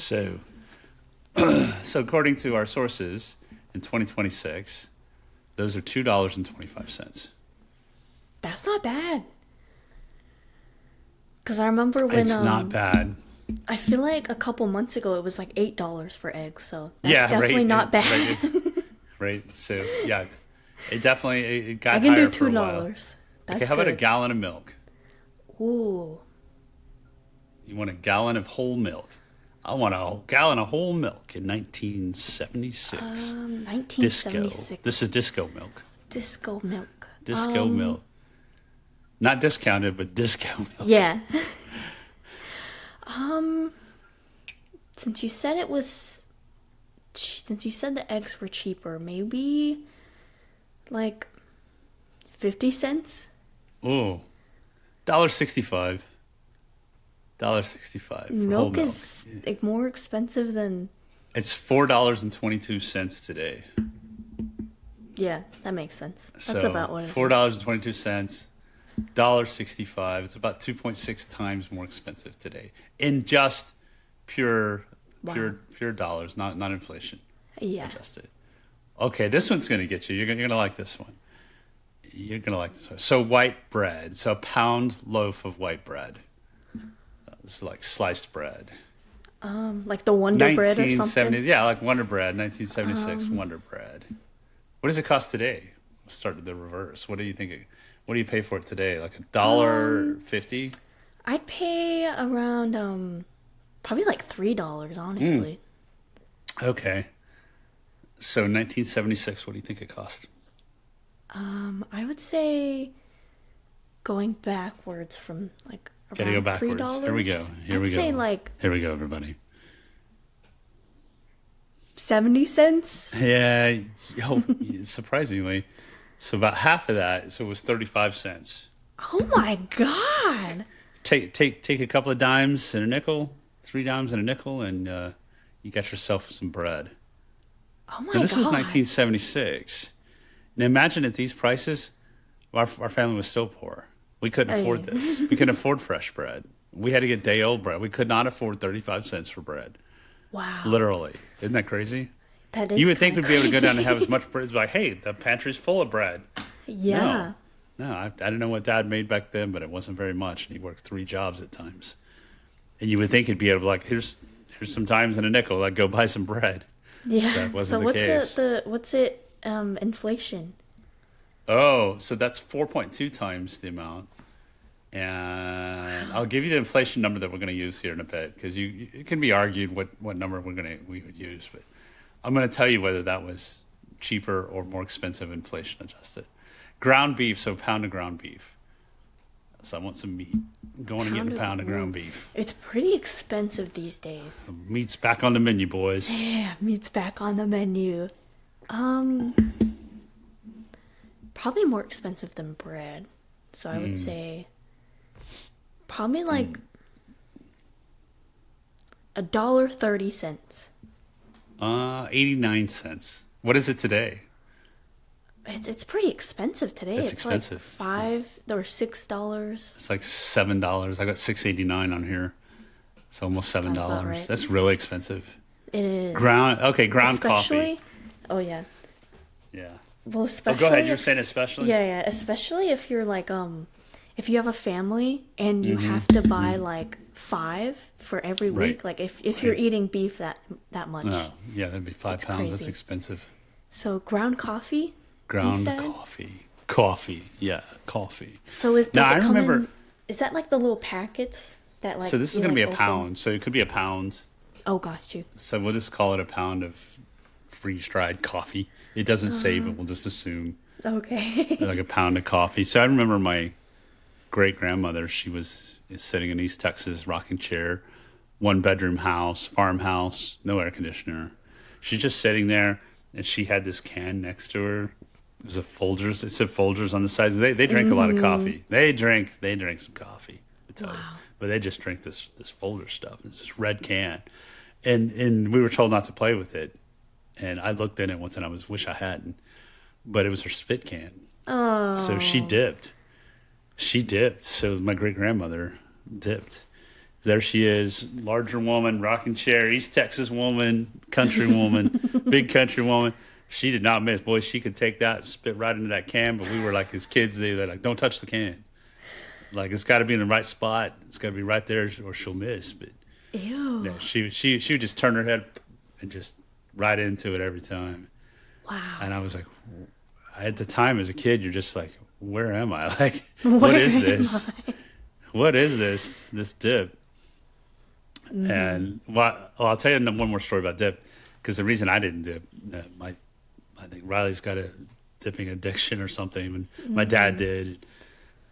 So according to our sources, in 2026, those are $2.25. That's not bad. Because I remember when It's not bad. I feel like a couple months ago it was like $8 for eggs, so that's Yeah, definitely right. not bad. Right. So yeah, it got I can do higher for a while. $2. That's Okay, how about a good. gallon of milk? Ooh. You want a gallon of whole milk? I want a gallon of whole milk in 1976. 1976. Disco. This is disco milk. Disco milk. Disco milk. Not discounted, but disco milk. Yeah. Since you said the eggs were cheaper, maybe like 50 cents? Ooh, $1.65. $1.65 for whole Milk milk. is like more expensive than. It's $4.22 today. Yeah, that makes sense. That's So about what it is. $4.22, $1.65. It's about 2.6 times more expensive today in just pure dollars, not inflation Yeah. adjusted. Okay, this one's going to get you. You're going to like this one. You're going to like this one. So white bread. So a pound loaf of white bread. This is like sliced bread. Like the Wonder Bread or something. Yeah, like Wonder Bread, 1976 Wonder Bread. What does it cost today? We'll start with the reverse. What do you think? What do you pay for it today? Like $1.50? I'd pay around probably like $3, honestly. Okay. So 1976, what do you think it cost? I would say going backwards from like Gotta around go backwards. $3. Here we go. I'd say like Here we go, everybody. 70 cents. Yeah, surprisingly. So about half of that, so it was 35 cents. Oh my god. Take a couple of dimes and a nickel, 3 dimes and a nickel, and you got yourself some bread. Oh my Now, this god. is 1976. Now imagine at these prices, our family was still poor. We couldn't afford this. We couldn't afford fresh bread. We had to get day-old bread. We could not afford 35 cents for bread. Wow. Literally. Isn't that crazy? That is You would think we'd be able to go down and have crazy. as much bread as like, hey, the pantry's full of bread. Yeah. No, I didn't know what Dad made back then, but it wasn't very much. And he worked 3 jobs at times. And you would think he'd be able to like, here's some dimes and a nickel. Like, go buy some bread. Yeah. That wasn't So the case. what's inflation? Oh, so that's 4.2 times the amount. And I'll give you the inflation number that we're going to use here in a bit, because it can be argued what number we would use, but I'm going to tell you whether that was cheaper or more expensive inflation adjusted. Ground beef, so a pound of ground beef. So I want some meat. Going and getting a pound of ground beef. It's pretty expensive these days. Meat's back on the menu, boys. Yeah, meat's back on the menu. Probably more expensive than bread. So I would say probably like $1.30. 89 cents. What is it today? It's pretty expensive today. It's expensive. Like $5 or $6. It's like $7. I got $6.89 on here. It's almost $7. Right. That's really expensive. It is. Ground especially, coffee. Oh yeah. Yeah. Well, especially. Go ahead. You're saying especially. Yeah. Especially if you're like if you have a family and you have to buy like 5 for every week. Like if you're eating beef that much. No. Yeah, that'd be 5 pounds. Crazy. That's expensive. So ground coffee. Ground coffee. Yeah, coffee. So is that like the little packets that like? So this is going to be a pound. So it could be a pound. Oh, got you. So we'll just call it a pound of freeze-dried coffee. It doesn't say, but we'll just assume. Okay. Like a pound of coffee. So I remember my great-grandmother. She was sitting in East Texas, rocking chair, 1-bedroom house, farmhouse, no air conditioner. She's just sitting there, and she had this can next to her. It was a Folgers. It said Folgers on the sides. They drink a lot of coffee. They drink some coffee. I tell you. But they just drink this Folgers stuff. It's this red can, and we were told not to play with it. And I looked in it once, and I wish I hadn't. But it was her spit can. Oh. So she dipped. So my great grandmother dipped. There she is, larger woman, rocking chair, East Texas woman, country woman, big country woman. She did not miss. Boy, she could take that, spit right into that can. But we were like, as kids, they're like, don't touch the can. Like, it's got to be in the right spot. It's got to be right there, or she'll miss. But ew. yeah, she would just turn her head and just right into it every time. Wow. And I was like, at the time as a kid, you're just like, where am I? Like, what is this? What is this dip? And I'll tell you one more story about dip, because the reason I didn't dip, I think Riley's got a dipping addiction or something. And my dad did,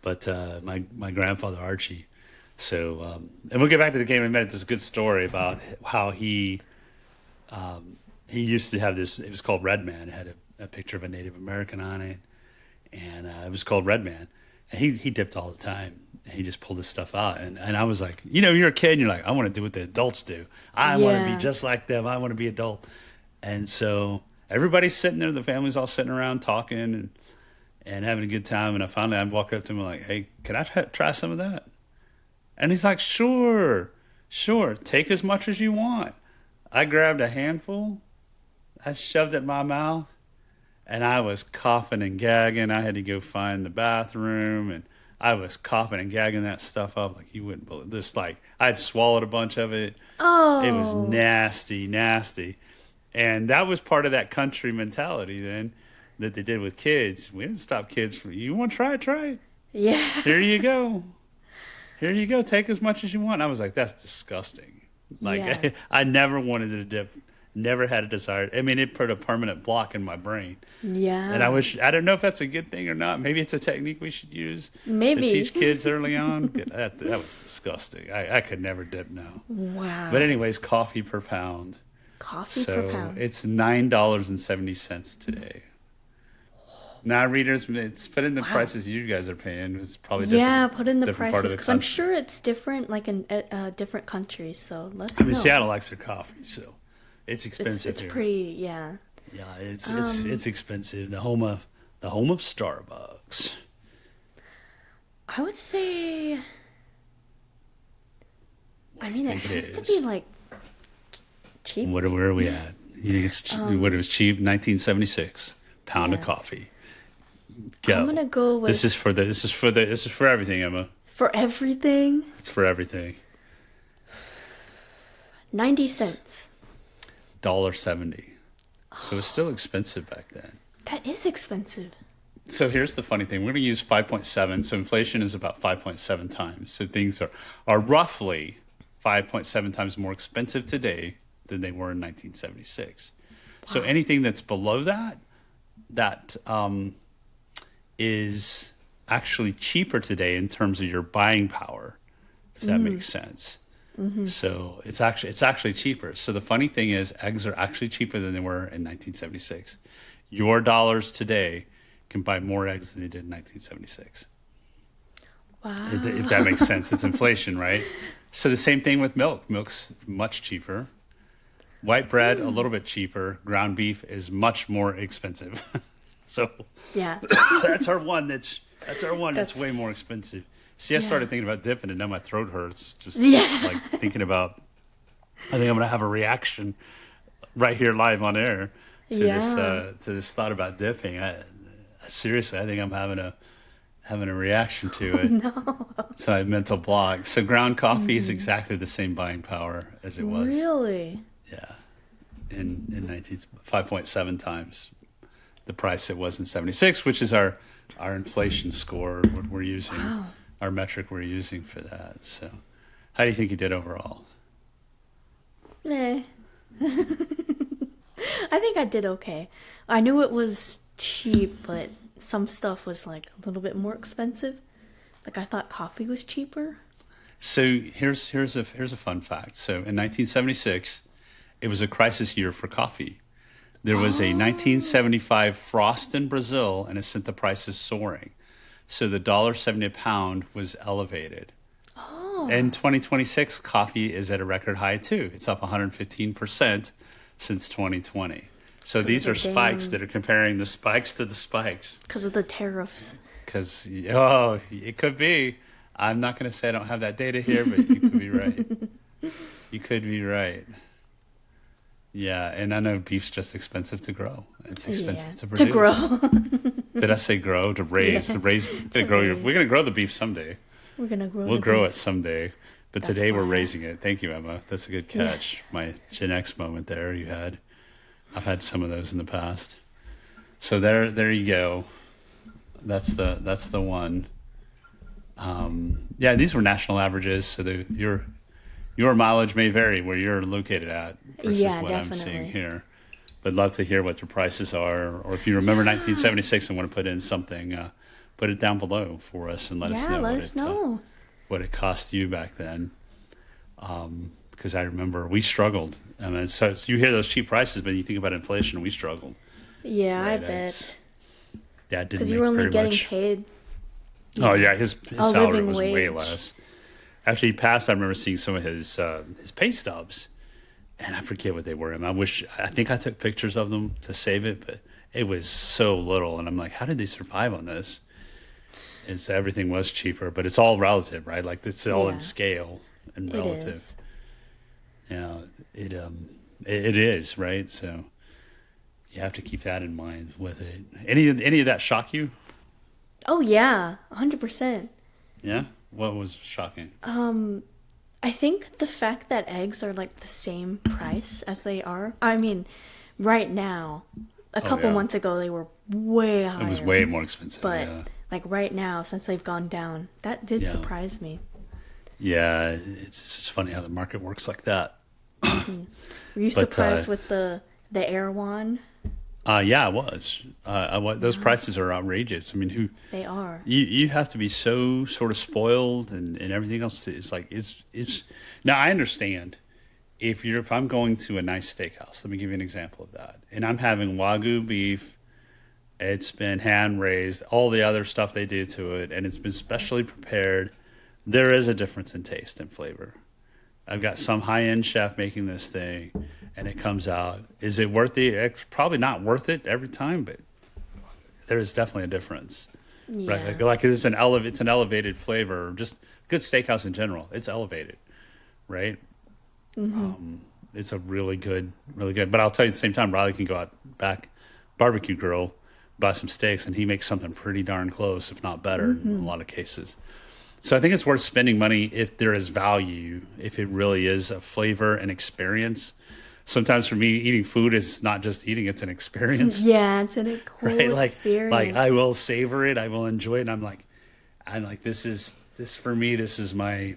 but my grandfather Archie. So, and we'll get back to the game in a minute. There's a good story about how he used to have this. It was called Red Man. It had a picture of a Native American on it, and it was called Red Man. And he dipped all the time. He just pulled this stuff out. And I was like, you're a kid and you're like, I want to do what the adults do. I want to be just like them. I want to be adult. And so everybody's sitting there. The family's all sitting around talking and having a good time. And I'd walk up to him and like, hey, can I try some of that? And he's like, sure. Take as much as you want. I grabbed a handful. I shoved it in my mouth. And I was coughing and gagging. I had to go find the bathroom, and I was coughing and gagging that stuff up like you wouldn't believe. Just like I'd swallowed a bunch of it. Oh, it was nasty. And that was part of that country mentality then that they did with kids. We didn't stop kids from, you want to try it? Try it. Yeah. Here you go. Take as much as you want. I was like, that's disgusting. Like Yeah. I never wanted to dip. Never had a desire. I mean, it put a permanent block in my brain. Yeah. And I don't know if that's a good thing or not. Maybe it's a technique we should use Maybe. to teach kids early on. That was disgusting. I could never dip now. Wow. But anyways, coffee per pound. Coffee per pound. It's $9.70 today. Now, readers, put in the prices you guys are paying. It's probably different. Yeah, put in the prices, because I'm country. sure it's different, like in different countries. So let's know. Seattle likes their coffee, so it's expensive. It's here. pretty, yeah. Yeah, it's expensive. The home of Starbucks. I would say. I mean, it has to is? be like cheap. Where are we at? You think it's what it was cheap? 1976 pound of coffee. Go. I'm gonna go with this is for everything, Emma. for everything. It's for everything. 90 cents. $1.70. So it's still expensive back then. That is expensive. So here's the funny thing. We're going to use 5.7. So inflation is about 5.7 times. So things are roughly 5.7 times more expensive today than they were in 1976. Wow. So anything that's below that is actually cheaper today in terms of your buying power, if that makes sense. So it's actually cheaper. So the funny thing is, eggs are actually cheaper than they were in 1976. Your dollars today can buy more eggs than they did in 1976. Wow. If that makes sense, it's inflation, right? So the same thing with milk. Milk's much cheaper. White bread, a little bit cheaper. Ground beef is much more expensive. So Yeah. that's our one that's way more expensive. See, I started thinking about dipping, and now my throat hurts. Just like thinking about. I think I'm gonna have a reaction right here live on air to this thought about dipping. Seriously, I think I'm having a reaction to it. No. It's a mental block. So ground coffee is exactly the same buying power as it was. Really? Yeah, in 5.7 times the price it was in 76, which is our inflation score. What we're using. Wow. Our metric we're using for that. So how do you think you did overall? Meh. I think I did okay. I knew it was cheap, but some stuff was like a little bit more expensive. Like I thought coffee was cheaper. So here's a fun fact. So in 1976, it was a crisis year for coffee. There was a 1975 frost in Brazil, and it sent the prices soaring. So the $1.70 a pound was elevated. Oh. In 2026, coffee is at a record high too. It's up 115% since 2020. So these are spikes that are comparing the spikes to the spikes. Because of the tariffs. Because, it could be. I'm not going to say I don't have that data here, but you could be right. You could be right. Yeah, and I know beef's just expensive to grow. It's expensive to produce. To grow. Did I say grow? To raise. To raise. We're going to grow the beef someday. We'll grow it someday. But today we're raising it. Thank you, Emma. That's a good catch. My Gen X moment there you had. I've had some of those in the past. So there you go. That's the one. These were national averages. So your mileage may vary where you're located at versus what I'm seeing here. But love to hear what your prices are, or if you remember 1976 and want to put in something, put it down below for us and let us know what it cost you back then. Because I remember we struggled. I mean, so you hear those cheap prices, but you think about inflation, we struggled. Yeah, right? I bet. Dad didn't because you were only getting paid. Oh yeah, his salary was way less. After he passed, I remember seeing some of his pay stubs, and I forget what they were. I think I took pictures of them to save it, but it was so little, and I'm like, how did they survive on this? And so everything was cheaper, but it's all relative, right? Like it's all in scale and relative. It is, right? So you have to keep that in mind with it. Any of that shock you? Oh yeah, 100%. Yeah? What was shocking? I think the fact that eggs are like the same price as they are. I mean, right now, a couple months ago they were way higher. It was way more expensive. But like right now, since they've gone down, that did surprise me. Yeah, it's just funny how the market works like that. Were you surprised with the Erewhon? Yeah, I was. Those prices are outrageous. I mean, they are. You have to be so sort of spoiled and everything else. It's like it's. Now I understand if I'm going to a nice steakhouse. Let me give you an example of that. And I'm having Wagyu beef. It's been hand raised. All the other stuff they do to it, and it's been specially prepared. There is a difference in taste and flavor. I've got some high-end chef making this thing, and it comes out. Is it worth it? It's probably not worth it every time, but there is definitely a difference. Yeah. Right? Like it's an elevated flavor. Just good steakhouse in general. It's elevated, right? Mm-hmm. It's a really good. But I'll tell you at the same time, Riley can go out back, barbecue grill, buy some steaks, and he makes something pretty darn close, if not better, in a lot of cases. So I think it's worth spending money if there is value, if it really is a flavor and experience. Sometimes for me, eating food is not just eating, it's an experience. Yeah, it's an whole experience. Like I will savor it, I will enjoy it, and I'm like this is my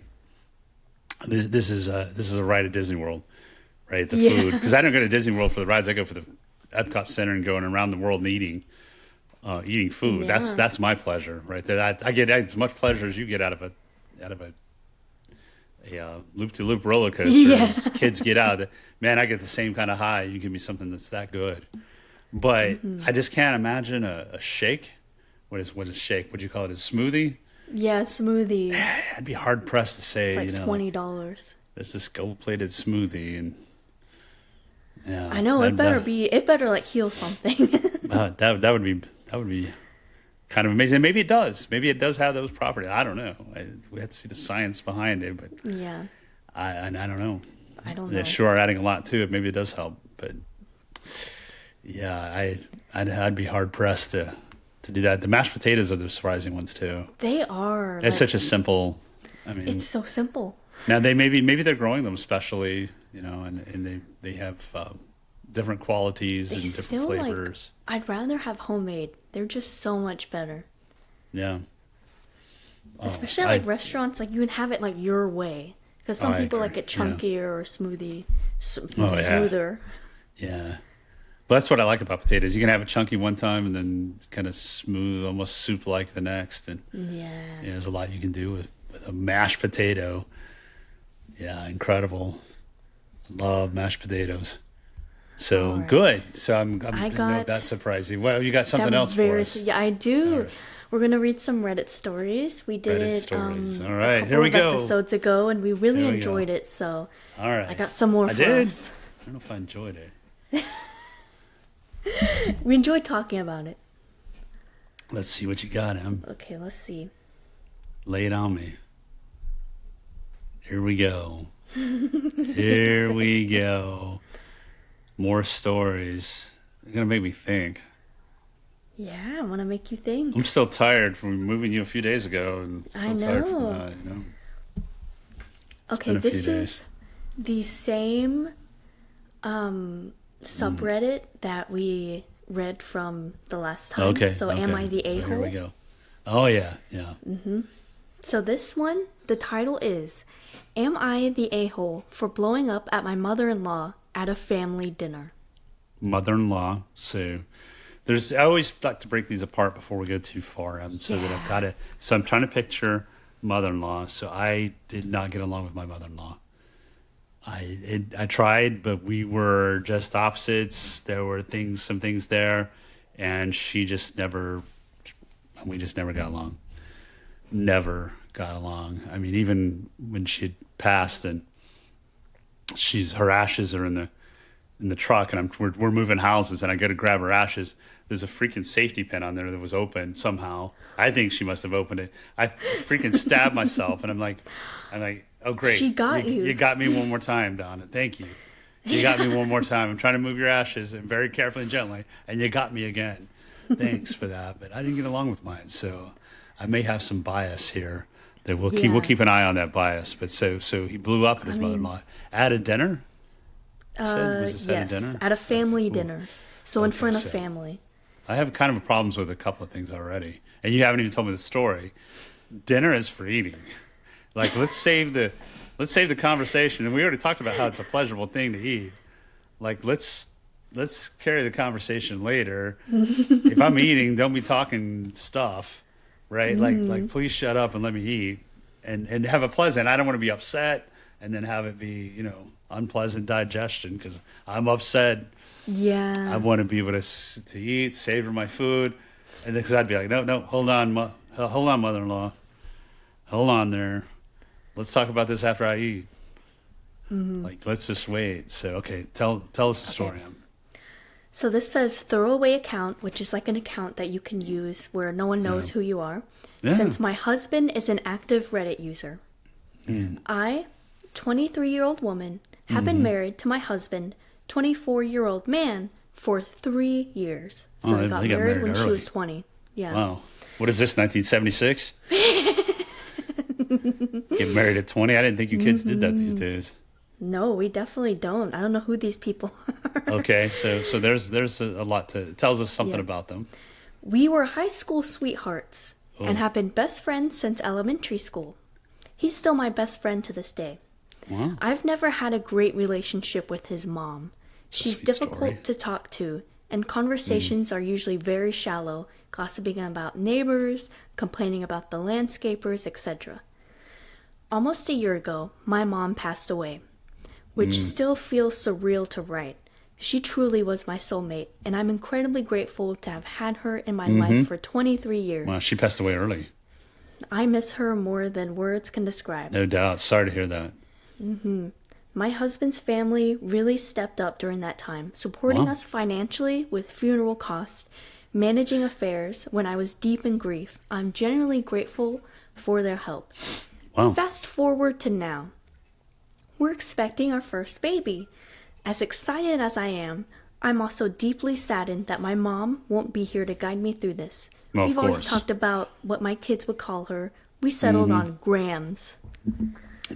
this is a ride at Disney World, right? The food, because I don't go to Disney World for the rides, I go for the Epcot Center and going around the world and eating. Eating food. Yeah. That's my pleasure right there. I get as much pleasure as you get out of a loop-to-loop roller coaster. Yeah. As kids get out of it. Man, I get the same kind of high. You give me something that's that good. But I just can't imagine a shake. What is shake? Would you call it? A smoothie? Yeah, smoothie. I'd be hard pressed to say. It's like $20. There's this gold-plated smoothie, and yeah, I know it better like heal something. that would be kind of amazing. Maybe it does. Maybe it does have those properties. I don't know. We have to see the science behind it, but yeah, I don't know. I don't know. They sure are adding a lot to it. Maybe it does help, but yeah, I'd be hard pressed to do that. The mashed potatoes are the surprising ones too. They are. It's such a simple. I mean, it's so simple. Now maybe they're growing them specially, and they have different qualities and different flavors. I'd rather have homemade. They're just so much better. Yeah. Especially at restaurants, like you can have it like your way, because some people like it chunkier or smoother. Yeah. Well, that's what I like about potatoes. You can have it chunky one time and then kind of smooth, almost soup-like the next. And there's a lot you can do with a mashed potato. Yeah, incredible. Love mashed potatoes. So good. So I'm not that surprising. Well, you got something else for us? Yeah, I do. Right. We're gonna read some Reddit stories. We did Reddit stories. All right, a couple here we of go. episodes ago, and we really enjoyed it. So all right, I got some more for us. I don't know if I enjoyed it. We enjoyed talking about it. Let's see what you got, Em. Okay, let's see. Lay it on me. Here we go. Here we go. More stories. They're going to make me think. Yeah, I want to make you think. I'm still tired from moving you a few days ago. And still tired from that, Okay, this is the same subreddit that we read from the last time. Okay. So am I the a-hole? So here we go. Oh, yeah. So this one, the title is, Am I the a-hole for blowing up at my mother-in-law at a family dinner? Mother-in-law. So I always like to break these apart before we go too far. That I've got it. So I'm trying to picture mother-in-law. So I did not get along with my mother-in-law. I tried, but we were just opposites. There were some things there, and we just never got along. Never got along. I mean, even when she passed, and her ashes are in the truck, and we're moving houses, and I go to grab her ashes. There's a freaking safety pin on there that was open somehow. I think she must have opened it. I freaking stabbed myself, and I'm like, oh great, she got you. You got me one more time, Donna. Thank you. You got me one more time. I'm trying to move your ashes and very carefully and gently, and you got me again. Thanks for that, but I didn't get along with mine, so I may have some bias here. That we'll keep an eye on that bias. But so he blew up at his mother-in-law at a dinner. Was this at a dinner? At a family dinner. So in front of family. I have kind of problems with a couple of things already, and you haven't even told me the story. Dinner is for eating. Like let's save the conversation, and we already talked about how it's a pleasurable thing to eat. Like let's carry the conversation later. If I'm eating, don't be talking stuff, right? Like please shut up and let me eat, and have a pleasant. I don't want to be upset and then have it be unpleasant digestion because I'm upset. Yeah. I want to be able to eat, savor my food, and because I'd be like, no, hold on, mother-in-law, hold on there. Let's talk about this after I eat. Like, let's just wait. So, okay, tell us the story. So this says throwaway account, which is like an account that you can use where no one knows who you are. Yeah. Since my husband is an active Reddit user. I, 23-year-old woman, have been married to my husband, 24-year-old man, for 3 years. So they got married when she was 20. Yeah. Wow. What is this, 1976? Get married at 20? I didn't think you kids did that these days. No, we definitely don't. I don't know who these people are. Okay, so there's a lot it tells us something about them. We were high school sweethearts and have been best friends since elementary school. He's still my best friend to this day. Wow. I've never had a great relationship with his mom. She's difficult to talk to and conversations are usually very shallow, gossiping about neighbors, complaining about the landscapers, etc. Almost a year ago, my mom passed away, which still feels surreal to write. She truly was my soulmate, and I'm incredibly grateful to have had her in my life for 23 years. Wow, she passed away early. I miss her more than words can describe. No doubt. Sorry to hear that. My husband's family really stepped up during that time, supporting us financially with funeral costs, managing affairs when I was deep in grief. I'm genuinely grateful for their help. Wow. Fast forward to now. We're expecting our first baby. As excited as I am, I'm also deeply saddened that my mom won't be here to guide me through this. Well, We've always talked about what my kids would call her. We settled on Grams.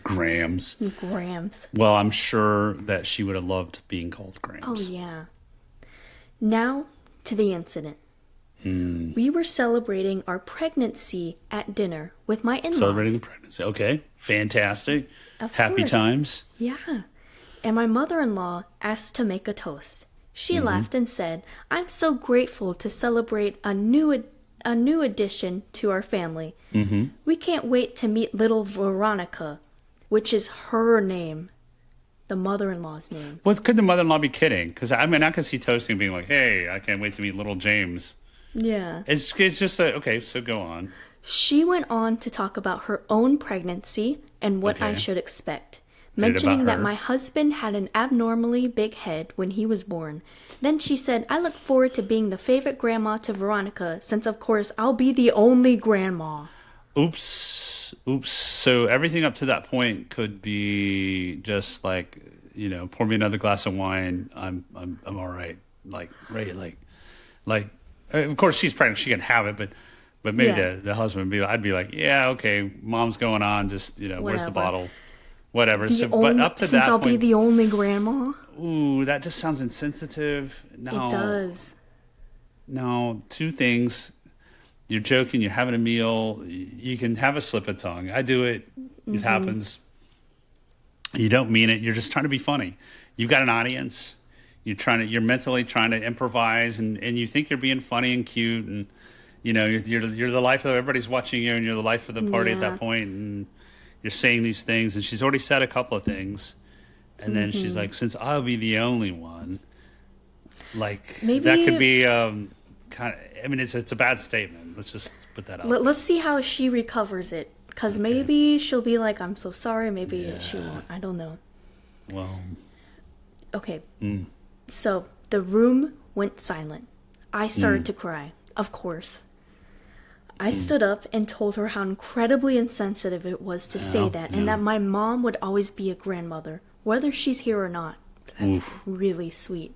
Grams. Grams. Well, I'm sure that she would have loved being called Grams. Oh, yeah. Now to the incident. We were celebrating our pregnancy at dinner with my in-laws. Celebrating the pregnancy. Okay. Fantastic. Of Happy course. times. Yeah. And my mother-in-law asked to make a toast. She laughed and said, "I'm so grateful to celebrate a new addition to our family. We can't wait to meet little Veronica," which is her name, the mother-in-law's name. Well, could the mother-in-law be kidding? Because I mean, I could see toasting being like, "Hey, I can't wait to meet little James." Yeah. It's just okay. So go on. She went on to talk about her own pregnancy and what I Okay. should expect, Read about mentioning that her. my husband had an abnormally big head when he was born. Then she said, "I look forward to being the favorite grandma to Veronica, since of course I'll be the only grandma." Oops. So everything up to that point could be just like, pour me another glass of wine. I'm all right. Like, right. Like, of course she's pregnant. She can have it, but maybe Yeah. the husband would be, I'd be like, yeah, okay, mom's going on. Just, where's the Whatever. bottle? Whatever. The So, only- but up to since that I'll point, be the only grandma. ooh, that just sounds insensitive. No, It does. No, two things. You're joking. You're having a meal. You can have a slip of tongue. I do it. It happens. You don't mean it. You're just trying to be funny. You've got an audience. You're mentally trying to improvise, and you think you're being funny and cute, and you're the life of everybody's watching you, and you're the life of the party at Yeah. that point, and you're saying these things, and she's already said a couple of things, and then she's like, "Since I'll be the only one," like Maybe- that could be kind of. I mean, it's a bad statement. Let's just put that out. Let's see how she recovers it. Because maybe she'll be like, "I'm so sorry." Maybe she won't. I don't know. Well, Okay. So the room went silent. I started to cry, of course. I stood up and told her how incredibly insensitive it was to say that, and that my mom would always be a grandmother, whether she's here or not. That's really sweet.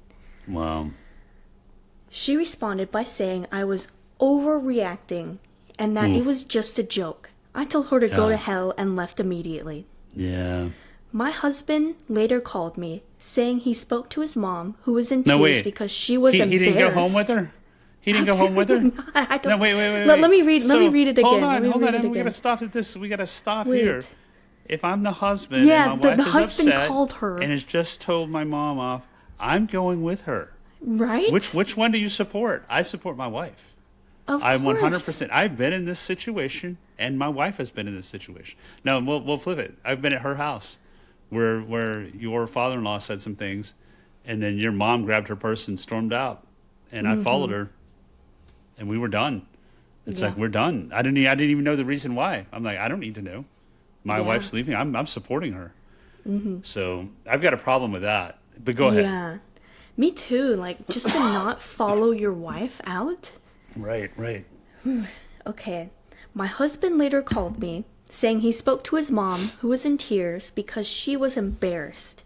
wow. She responded by saying I was overreacting and that it was just a joke. I told her to go to hell and left immediately. Yeah. My husband later called me, saying he spoke to his mom, who was in No, tears wait. because she was He embarrassed. didn't go home with her? He didn't go home with her? I don't, No, wait. Let me read. Let me So, read it again. Hold Let on. me read it We again. gotta stop at this. We gotta stop Wait. here. If I'm the husband, Yeah, and my the wife is husband upset called her. and has just told my mom off, I'm going with her. Right? Which one do you support? I support my wife. Of I'm course. 100%. I've been in this situation, and my wife has been in this situation. No, we'll flip it. I've been at her house, where your father-in-law said some things, and then your mom grabbed her purse and stormed out, and I followed her, and we were done. It's Yeah. like we're done. I didn't even know the reason why. I'm like, I don't need to know. My Yeah. wife's leaving. I'm supporting her. So I've got a problem with that. But go ahead. Yeah. Me too. Like, just to not follow your wife out. Right. Okay. My husband later called me, saying he spoke to his mom, who was in tears because she was embarrassed.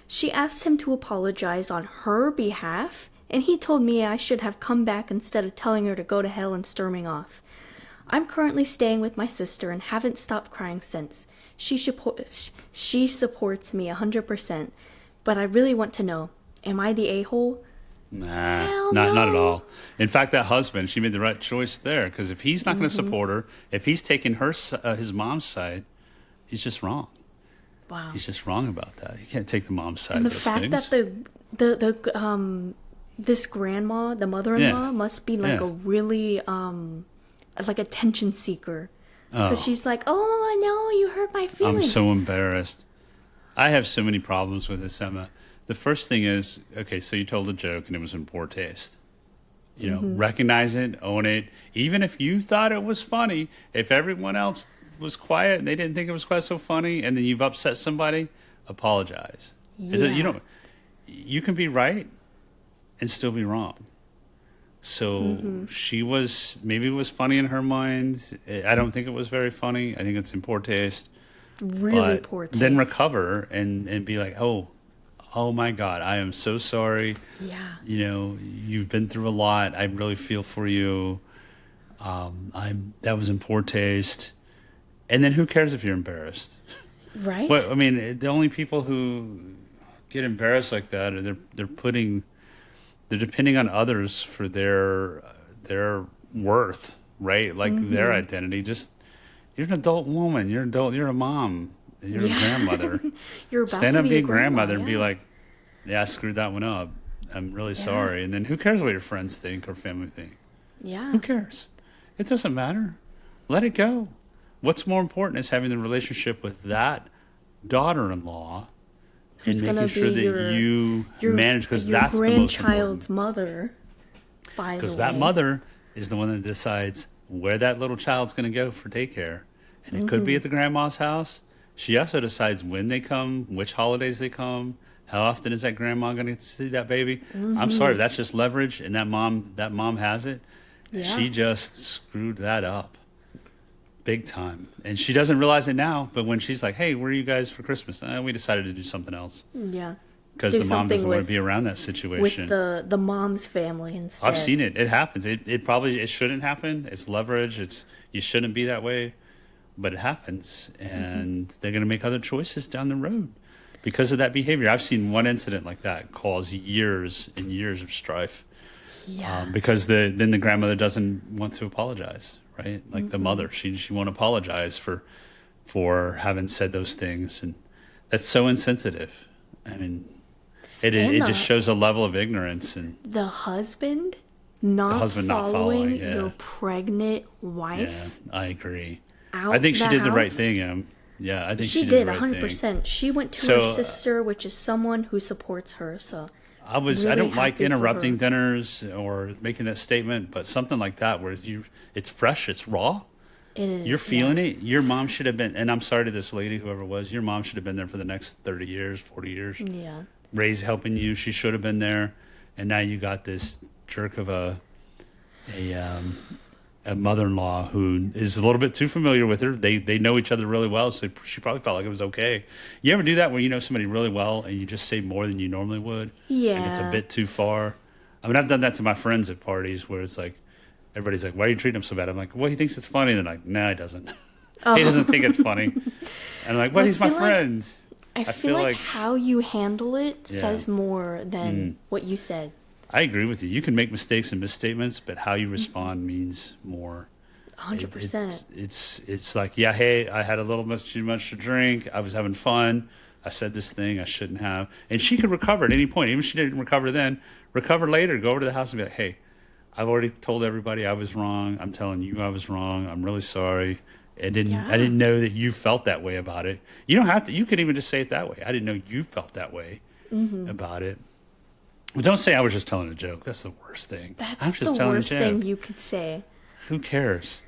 She asked him to apologize on her behalf, and he told me I should have come back instead of telling her to go to hell and storming off. I'm currently staying with my sister and haven't stopped crying since. She supports me 100%, but I really want to know, am I the a-hole? Nah, Hell not at no. all. In fact, that husband, she made the right choice there, because if he's not going to support her, if he's taking his mom's side, he's just wrong. Wow. He's just wrong about that. You can't take the mom's side And the of those fact things. that the this grandma, the mother-in-law, must be like a really like attention seeker. Because she's like, oh, no, you hurt my feelings. I'm so embarrassed. I have so many problems with this, Emma. The first thing is, okay, so you told a joke and it was in poor taste. You know, recognize it, own it. Even if you thought it was funny, if everyone else was quiet and they didn't think it was quite so funny, and then you've upset somebody, apologize. Yeah. You can be right and still be wrong. So maybe it was funny in her mind. I don't think it was very funny. I think it's in poor taste. Really poor taste. Then recover and be like, oh my God, I am so sorry. Yeah. You know, you've been through a lot. I really feel for you. That was in poor taste. And then who cares if you're embarrassed? Right. But I mean, the only people who get embarrassed like that are they're depending on others for their worth, right? Like their identity. Just, you're an adult woman. You're a mom. You're a grandmother. You're about Stand to up, be be a grandma, grandmother, and be like, yeah, I screwed that one up. I'm really sorry. And then who cares what your friends think or family think? Yeah. Who cares? It doesn't matter. Let it go. What's more important is having the relationship with that daughter-in-law and making sure that you manage, because that's the most important. Your grandchild's mother, by the way. Because that mother is the one that decides where that little child's going to go for daycare. And it could be at the grandma's house. She also decides when they come, which holidays they come, how often is that grandma going to see that baby. I'm sorry, that's just leverage, and that mom has it. Yeah. She just screwed that up big time. And she doesn't realize it now, but when she's like, hey, where are you guys for Christmas? We decided to do something else. Yeah. Because the mom doesn't want to be around that situation. With the mom's family instead. I've seen it. It happens. It shouldn't happen. It's leverage. You shouldn't be that way. But it happens. And they're going to make other choices down the road because of that behavior. I've seen one incident like that cause years and years of strife. Yeah. Because then the grandmother doesn't want to apologize, right? Like the mother, she won't apologize for having said those things. And that's so insensitive. I mean, it just shows a level of ignorance. And the husband not following your pregnant wife. Yeah, I agree. I think she did the right thing, Yeah, I think she did the right 100%. thing. She went to her sister, which is someone who supports her. So I don't like interrupting dinners or making that statement, but something like that where it's fresh, it's raw. It is. You're feeling it. Your mom should have been, and I'm sorry to this lady, whoever it was, your mom should have been there for the next 30 years, 40 years. Yeah. Ray's helping you. She should have been there. And now you got this jerk of a mother-in-law who is a little bit too familiar with her. They know each other really well, so she probably felt like it was okay. You ever do that where you know somebody really well and you just say more than you normally would? Yeah. And it's a bit too far. I mean, I've done that to my friends at parties where it's like, everybody's like, why are you treating him so bad? I'm like, well, he thinks it's funny. And they're like, no, he doesn't. He doesn't think it's funny. And I'm like, well, he's my friend. I feel like how you handle it says more than what you said. I agree with you. You can make mistakes and misstatements, but how you respond means more. 100%. It's like, yeah, hey, I had a little too much to drink. I was having fun. I said this thing I shouldn't have. And she could recover at any point. Even if she didn't recover then, recover later. Go over to the house and be like, hey, I've already told everybody I was wrong. I'm telling you I was wrong. I'm really sorry. I didn't know that you felt that way about it. You don't have to. You could even just say it that way. I didn't know you felt that way about it. Well, don't say I was just telling a joke. That's the worst thing. That's the worst thing you could say. Who cares?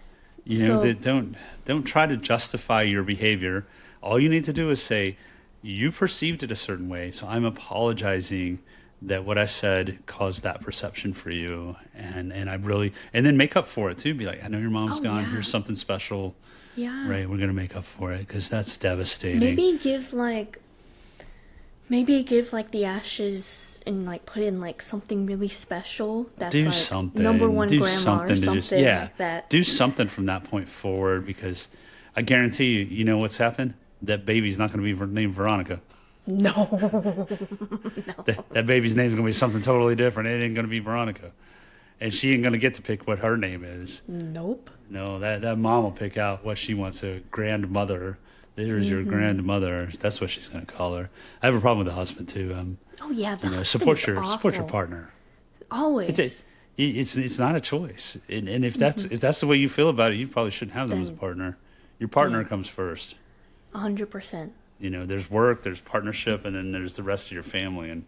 You know, don't try to justify your behavior. All you need to do is say, you perceived it a certain way, so I'm apologizing that what I said caused that perception for you. And then make up for it too. Be like, I know your mom's gone. Here's something special. Yeah. Right, we're going to make up for it because that's devastating. Maybe give the ashes and like put in like something really special. That's do like something. Number one do grandma something or something like that. Do something from that point forward because I guarantee you know what's happened? That baby's not going to be named Veronica. No. That baby's name's going to be something totally different. It ain't going to be Veronica. And she ain't going to get to pick what her name is. Nope. No, that mom will pick out what she wants, a grandmother. There's your grandmother. That's what she's going to call her. I have a problem with the husband too. The husband support is your awful. partner. Always. It's not a choice. And if that's the way you feel about it, you probably shouldn't have them as a partner. Your partner comes first. 100%. You know, there's work, there's partnership, and then there's the rest of your family. And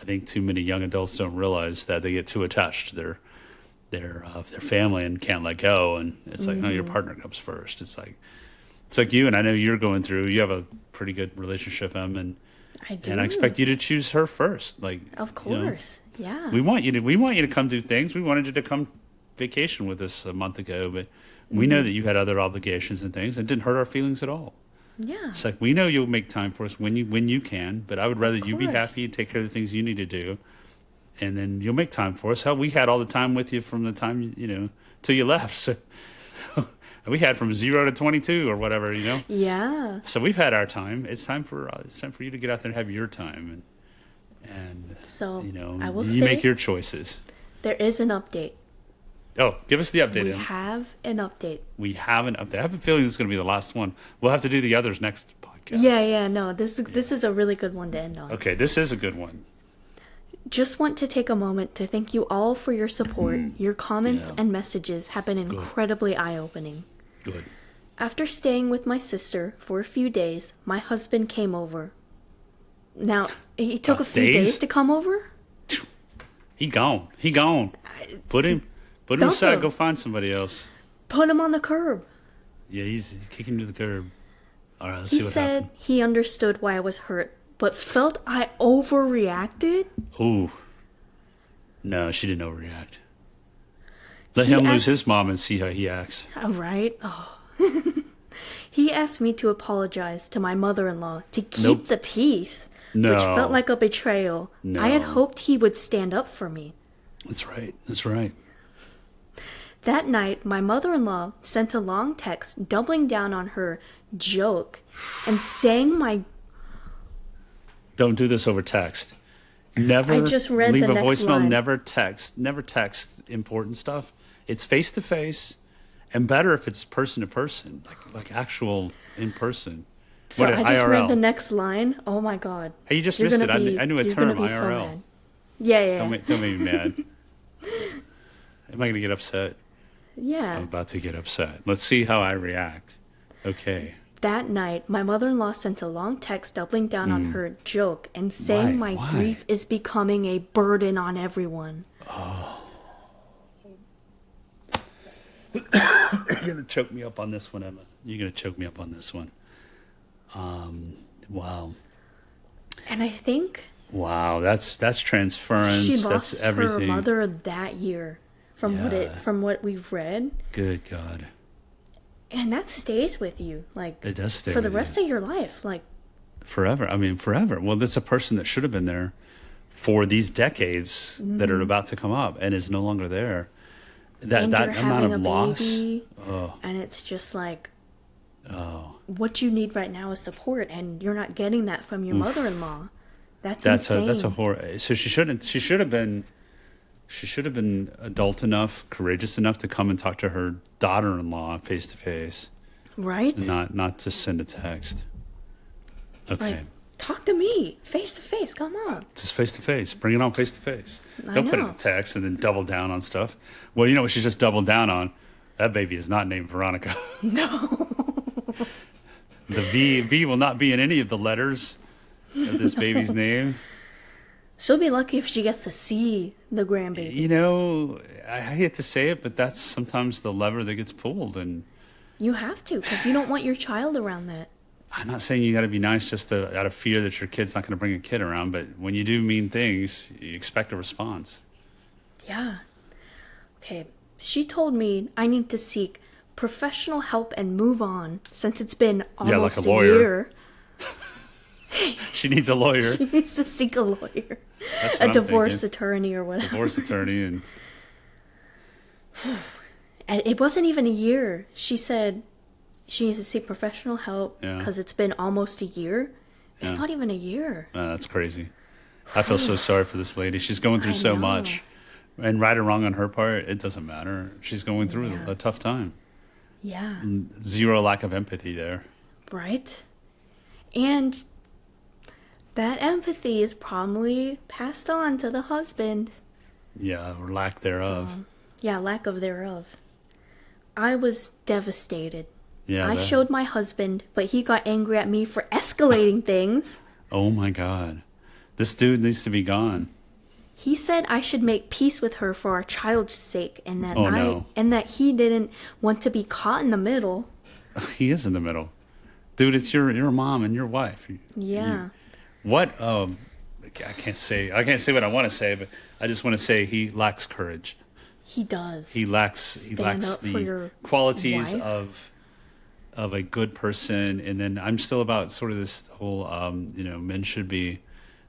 I think too many young adults don't realize that they get too attached to their family and can't let go. And it's like, no, your partner comes first. It's like you, and I know you're going through. You have a pretty good relationship, Em, and I do. And I expect you to choose her first. Like, of course, yeah. We want you to come do things. We wanted you to come vacation with us a month ago, but we know that you had other obligations and things. It didn't hurt our feelings at all. Yeah. It's like, we know you'll make time for us when you can, but I would rather you be happy and take care of the things you need to do, and then you'll make time for us. Hell, we had all the time with you from the time, till you left. So we had from 0 to 22 or whatever, Yeah. So we've had our time. It's time for you to get out there and have your time, and so I will you make your choices. There is an update. Oh, give us the update. We have an update. I have a feeling this is going to be the last one. We'll have to do the others next podcast. Yeah. No, this is a really good one to end on. Okay, this is a good one. Just want to take a moment to thank you all for your support. Your comments and messages have been incredibly eye-opening. Good. After staying with my sister for a few days, my husband came over. Now, he took a few days to come over? He gone. Put him aside. Go find somebody else. Put him on the curb. Yeah, kick him to the curb. All right, let's see what happened. He said he understood why I was hurt, but felt I overreacted. Ooh. No, she didn't overreact. Let him lose his mom and see how he acts. Right? Oh. He asked me to apologize to my mother-in-law to keep the peace, which felt like a betrayal. No. I had hoped he would stand up for me. That's right. That night, my mother-in-law sent a long text doubling down on her joke and saying my... Don't do this over text. Never I just read leave the a next voicemail. line. Never text important stuff. It's face to face, and better if it's person to person, like actual in person. So I just IRL. read the next line. Oh my god! Hey, you just missed it. I knew a term, IRL. So yeah. Don't make me mad. Am I going to get upset? Yeah. I'm about to get upset. Let's see how I react. Okay. That night, my mother-in-law sent a long text doubling down on her joke and saying my grief is becoming a burden on everyone. Oh. You're going to choke me up on this one, Emma. You're going to choke me up on this one. Wow. And I think... Wow, that's transference. She that's lost everything. her mother that year, from what we've read. Good God. And that stays with you, it does stay for the with rest of your life, forever. I mean, forever. Well, that's a person that should have been there for these decades that are about to come up and is no longer there. That amount of loss. And it's just what you need right now is support, and you're not getting that from your mother-in-law. That's insane. That's a horror. So she should have been adult enough, courageous enough to come and talk to her daughter-in-law face to face. Right? And not to send a text. Okay. Talk to me face to face. Come on. Just face to face. Bring it on face to face. Don't put it in text and then double down on stuff. Well, you know what she just doubled down on? That baby is not named Veronica. No. The V will not be in any of the letters of this baby's name. She'll be lucky if she gets to see the grandbaby. I hate to say it, but that's sometimes the lever that gets pulled, and you have to, because you don't want your child around that. I'm not saying you got to be nice just out of fear that your kid's not going to bring a kid around, but when you do mean things, you expect a response. Yeah. Okay. She told me I need to seek professional help and move on since it's been almost like a lawyer. year. She needs a lawyer. She needs to seek a lawyer. A divorce attorney or whatever. Divorce attorney. And it wasn't even a year. She said she needs to seek professional help because it's been almost a year. It's not even a year. That's crazy. I feel so sorry for this lady. She's going through so much. And right or wrong on her part, it doesn't matter. She's going through a tough time. Yeah. Zero lack of empathy there. Right? And that empathy is probably passed on to the husband. Yeah, or lack thereof. So, yeah, lack of thereof. I was devastated. Yeah. I showed my husband, but he got angry at me for escalating things. Oh my God. This dude needs to be gone. He said I should make peace with her for our child's sake, and that no. and that he didn't want to be caught in the middle. He is in the middle. Dude, it's your mom and your wife. Yeah. What I can't say what I want to say, but I just want to say he lacks courage. He does. He lacks the qualities wife. of a good person. And then I'm still about sort of this whole men should be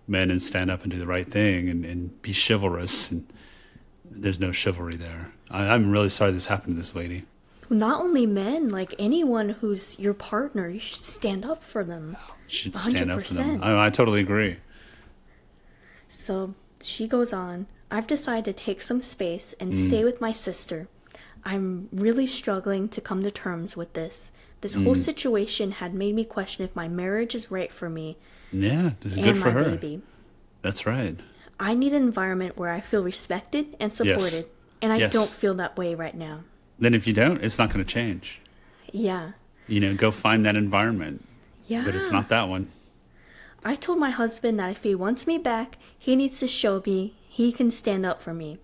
men and stand up and do the right thing and be chivalrous, and there's no chivalry there. I'm really sorry this happened to this lady. Not only men, like anyone who's your partner, you should stand up for them. You should 100%. stand up for them. I totally agree. So she goes on, I've decided to take some space and stay with my sister. I'm really struggling to come to terms with this. This whole situation had made me question if my marriage is right for me. Yeah, this is good for her. And my baby. That's right. I need an environment where I feel respected and supported. Yes. And I don't feel that way right now. Then if you don't, it's not going to change. Yeah. Go find that environment. Yeah. But it's not that one. I told my husband that if he wants me back, he needs to show me he can stand up for me.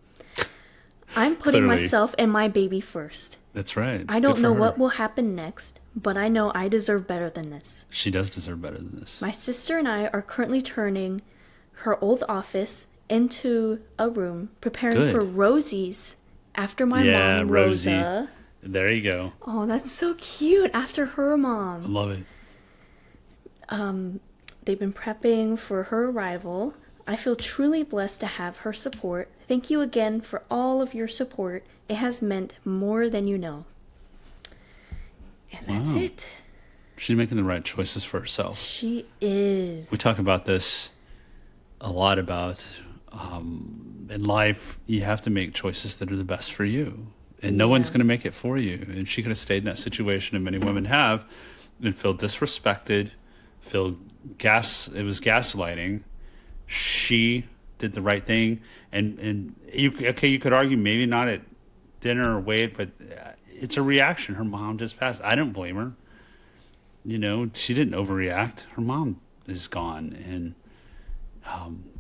I'm putting myself and my baby first. That's right. I don't know what will happen next, but I know I deserve better than this. She does deserve better than this. My sister and I are currently turning her old office into a room, preparing for Rosie's after my mom, Rosie. Rosa. There you go. Oh, that's so cute. After her mom. I love it. They've been prepping for her arrival. I feel truly blessed to have her support. Thank you again for all of your support. It has meant more than you know. And that's it. She's making the right choices for herself. She is. We talk about this a lot about in life, you have to make choices that are the best for you. And no one's going to make it for you. And she could have stayed in that situation, and many women have, and feel disrespected, it was gaslighting. She did the right thing. And you could argue maybe not at dinner or wait, but it's a reaction. Her mom just passed. I don't blame her. She didn't overreact. Her mom is gone. And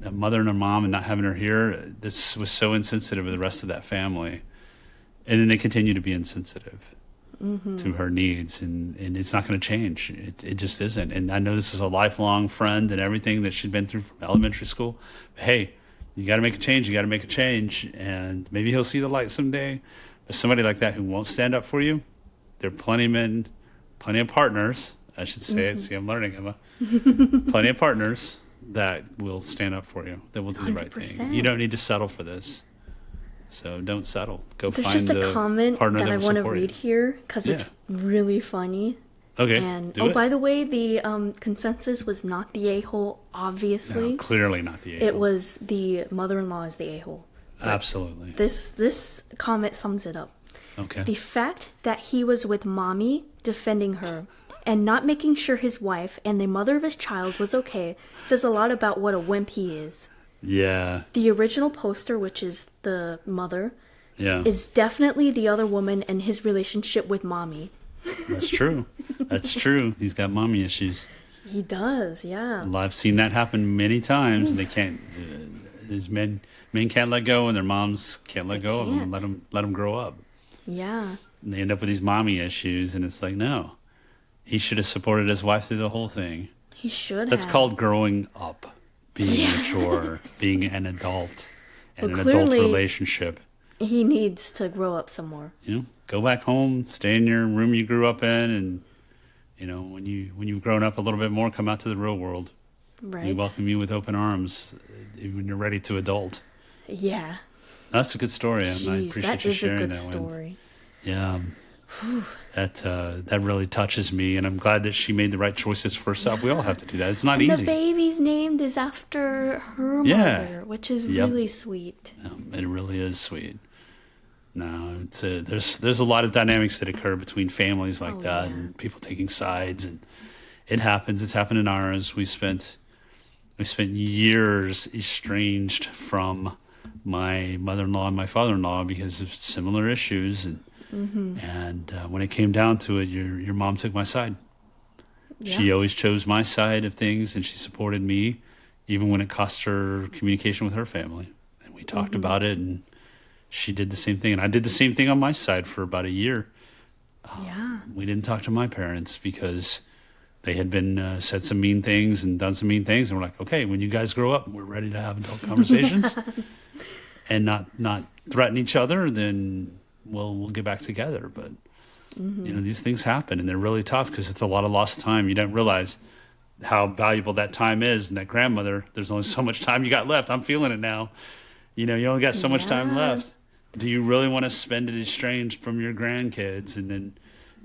a mother and a mom and not having her here, this was so insensitive of the rest of that family. And then they continue to be insensitive to her needs, and it's not going to change. It just isn't. And I know this is a lifelong friend and everything that she's been through from elementary school. But hey, you got to make a change. You got to make a change, and maybe he'll see the light someday. But somebody like that who won't stand up for you, there are plenty of partners, I should say it. See, I'm learning, Emma. Plenty of partners that will stand up for you, that will do the right thing. You don't need to settle for this. So don't settle. There's find the partner that will support you. There's just a comment that I want to read here because it's really funny. Okay, and do it. By the way, the consensus was not the a-hole, obviously. No, clearly not the a-hole. It was the mother-in-law is the a-hole. But absolutely. This comment sums it up. Okay. The fact that he was with mommy defending her and not making sure his wife and the mother of his child was okay says a lot about what a wimp he is. Yeah. The original poster, which is the mother, is definitely the other woman and his relationship with mommy. That's true. That's true. He's got mommy issues. He does, yeah. Well, I've seen that happen many times. They can't. These men can't let go, and their moms can't let go of them. Let them grow up. Yeah. And they end up with these mommy issues, and it's like, no, he should have supported his wife through the whole thing. He should. That's called growing up. Being mature, being an adult, and an adult relationship. He needs to grow up some more. Go back home, stay in your room you grew up in, and when you've grown up a little bit more, come out to the real world. Right. We welcome you with open arms when you're ready to adult. Yeah. That's a good story. I appreciate you sharing that one. That is a good story. Yeah. That really touches me, and I'm glad that she made the right choices for herself. Yeah. We all have to do that. It's not easy. The baby's named is after her mother, which is really sweet. It really is sweet. No, there's a lot of dynamics that occur between families like that, and people taking sides, and it happens. It's happened in ours. We spent years estranged from my mother-in-law and my father-in-law because of similar issues. And when it came down to it, your mom took my side. Yeah. She always chose my side of things, and she supported me, even when it cost her communication with her family. And we talked about it, and she did the same thing. And I did the same thing on my side for about a year. We didn't talk to my parents because they had been said some mean things and done some mean things. And we're like, okay, when you guys grow up, we're ready to have adult conversations and not threaten each other, then we'll get back together. But, these things happen, and they're really tough because it's a lot of lost time. You don't realize how valuable that time is. And that grandmother, there's only so much time you got left. I'm feeling it now. You only got so much time left. Do you really want to spend it estranged from your grandkids? And then,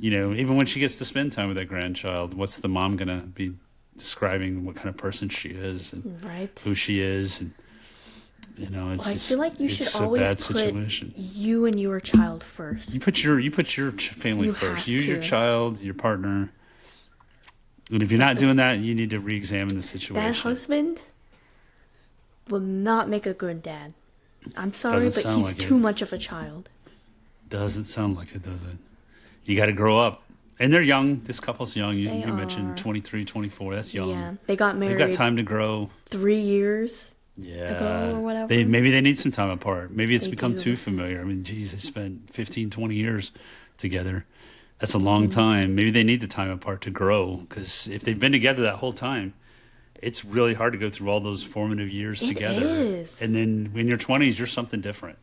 even when she gets to spend time with that grandchild, what's the mom going to be describing what kind of person she is and who she is? And, it's I feel like you should a always bad put situation. you and your child first. You put your family first. You, your child, your partner. And if you're not doing that, you need to re-examine the situation. That husband will not make a good dad. I'm sorry, but he's too much of a child. Doesn't sound like it, does it? You got to grow up. And they're young. This couple's young. You mentioned 23, 24. That's young. Yeah, they got married. They've got time to grow. 3 years ago or whatever. Maybe they need some time apart. Maybe it's become too familiar. I mean, geez, they spent 15, 20 years together. That's a long time. Maybe they need the time apart to grow, because if they've been together that whole time, it's really hard to go through all those formative years together. It is. And then in your 20s, you're something different.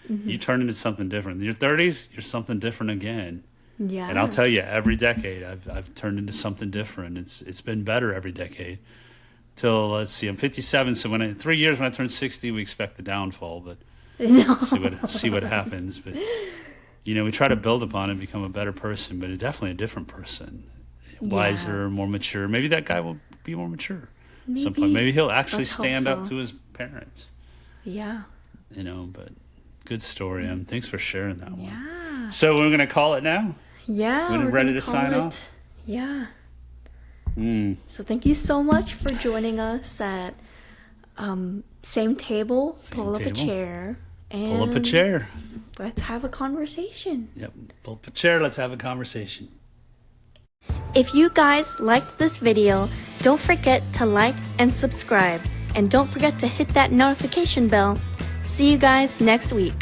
You turn into something different. In your 30s, you're something different again. Yeah. And I'll tell you, every decade I've turned into something different. It's been better every decade. Till, let's see, I'm 57, so in 3 years when I turn 60, we expect the downfall, but see what happens. But we try to build upon it and become a better person, but definitely a different person. Wiser, more mature. Maybe that guy will be more mature at some point. Maybe he'll actually stand up to his parents. Yeah. But good story. Thanks for sharing that one. Yeah. So we're going to call it now? Yeah. We're ready to sign off? Yeah. So thank you so much for joining us at same table. Pull up a chair. And pull up a chair. Let's have a conversation. Yep. Pull up a chair. Let's have a conversation. If you guys liked this video, don't forget to like and subscribe. And don't forget to hit that notification bell. See you guys next week.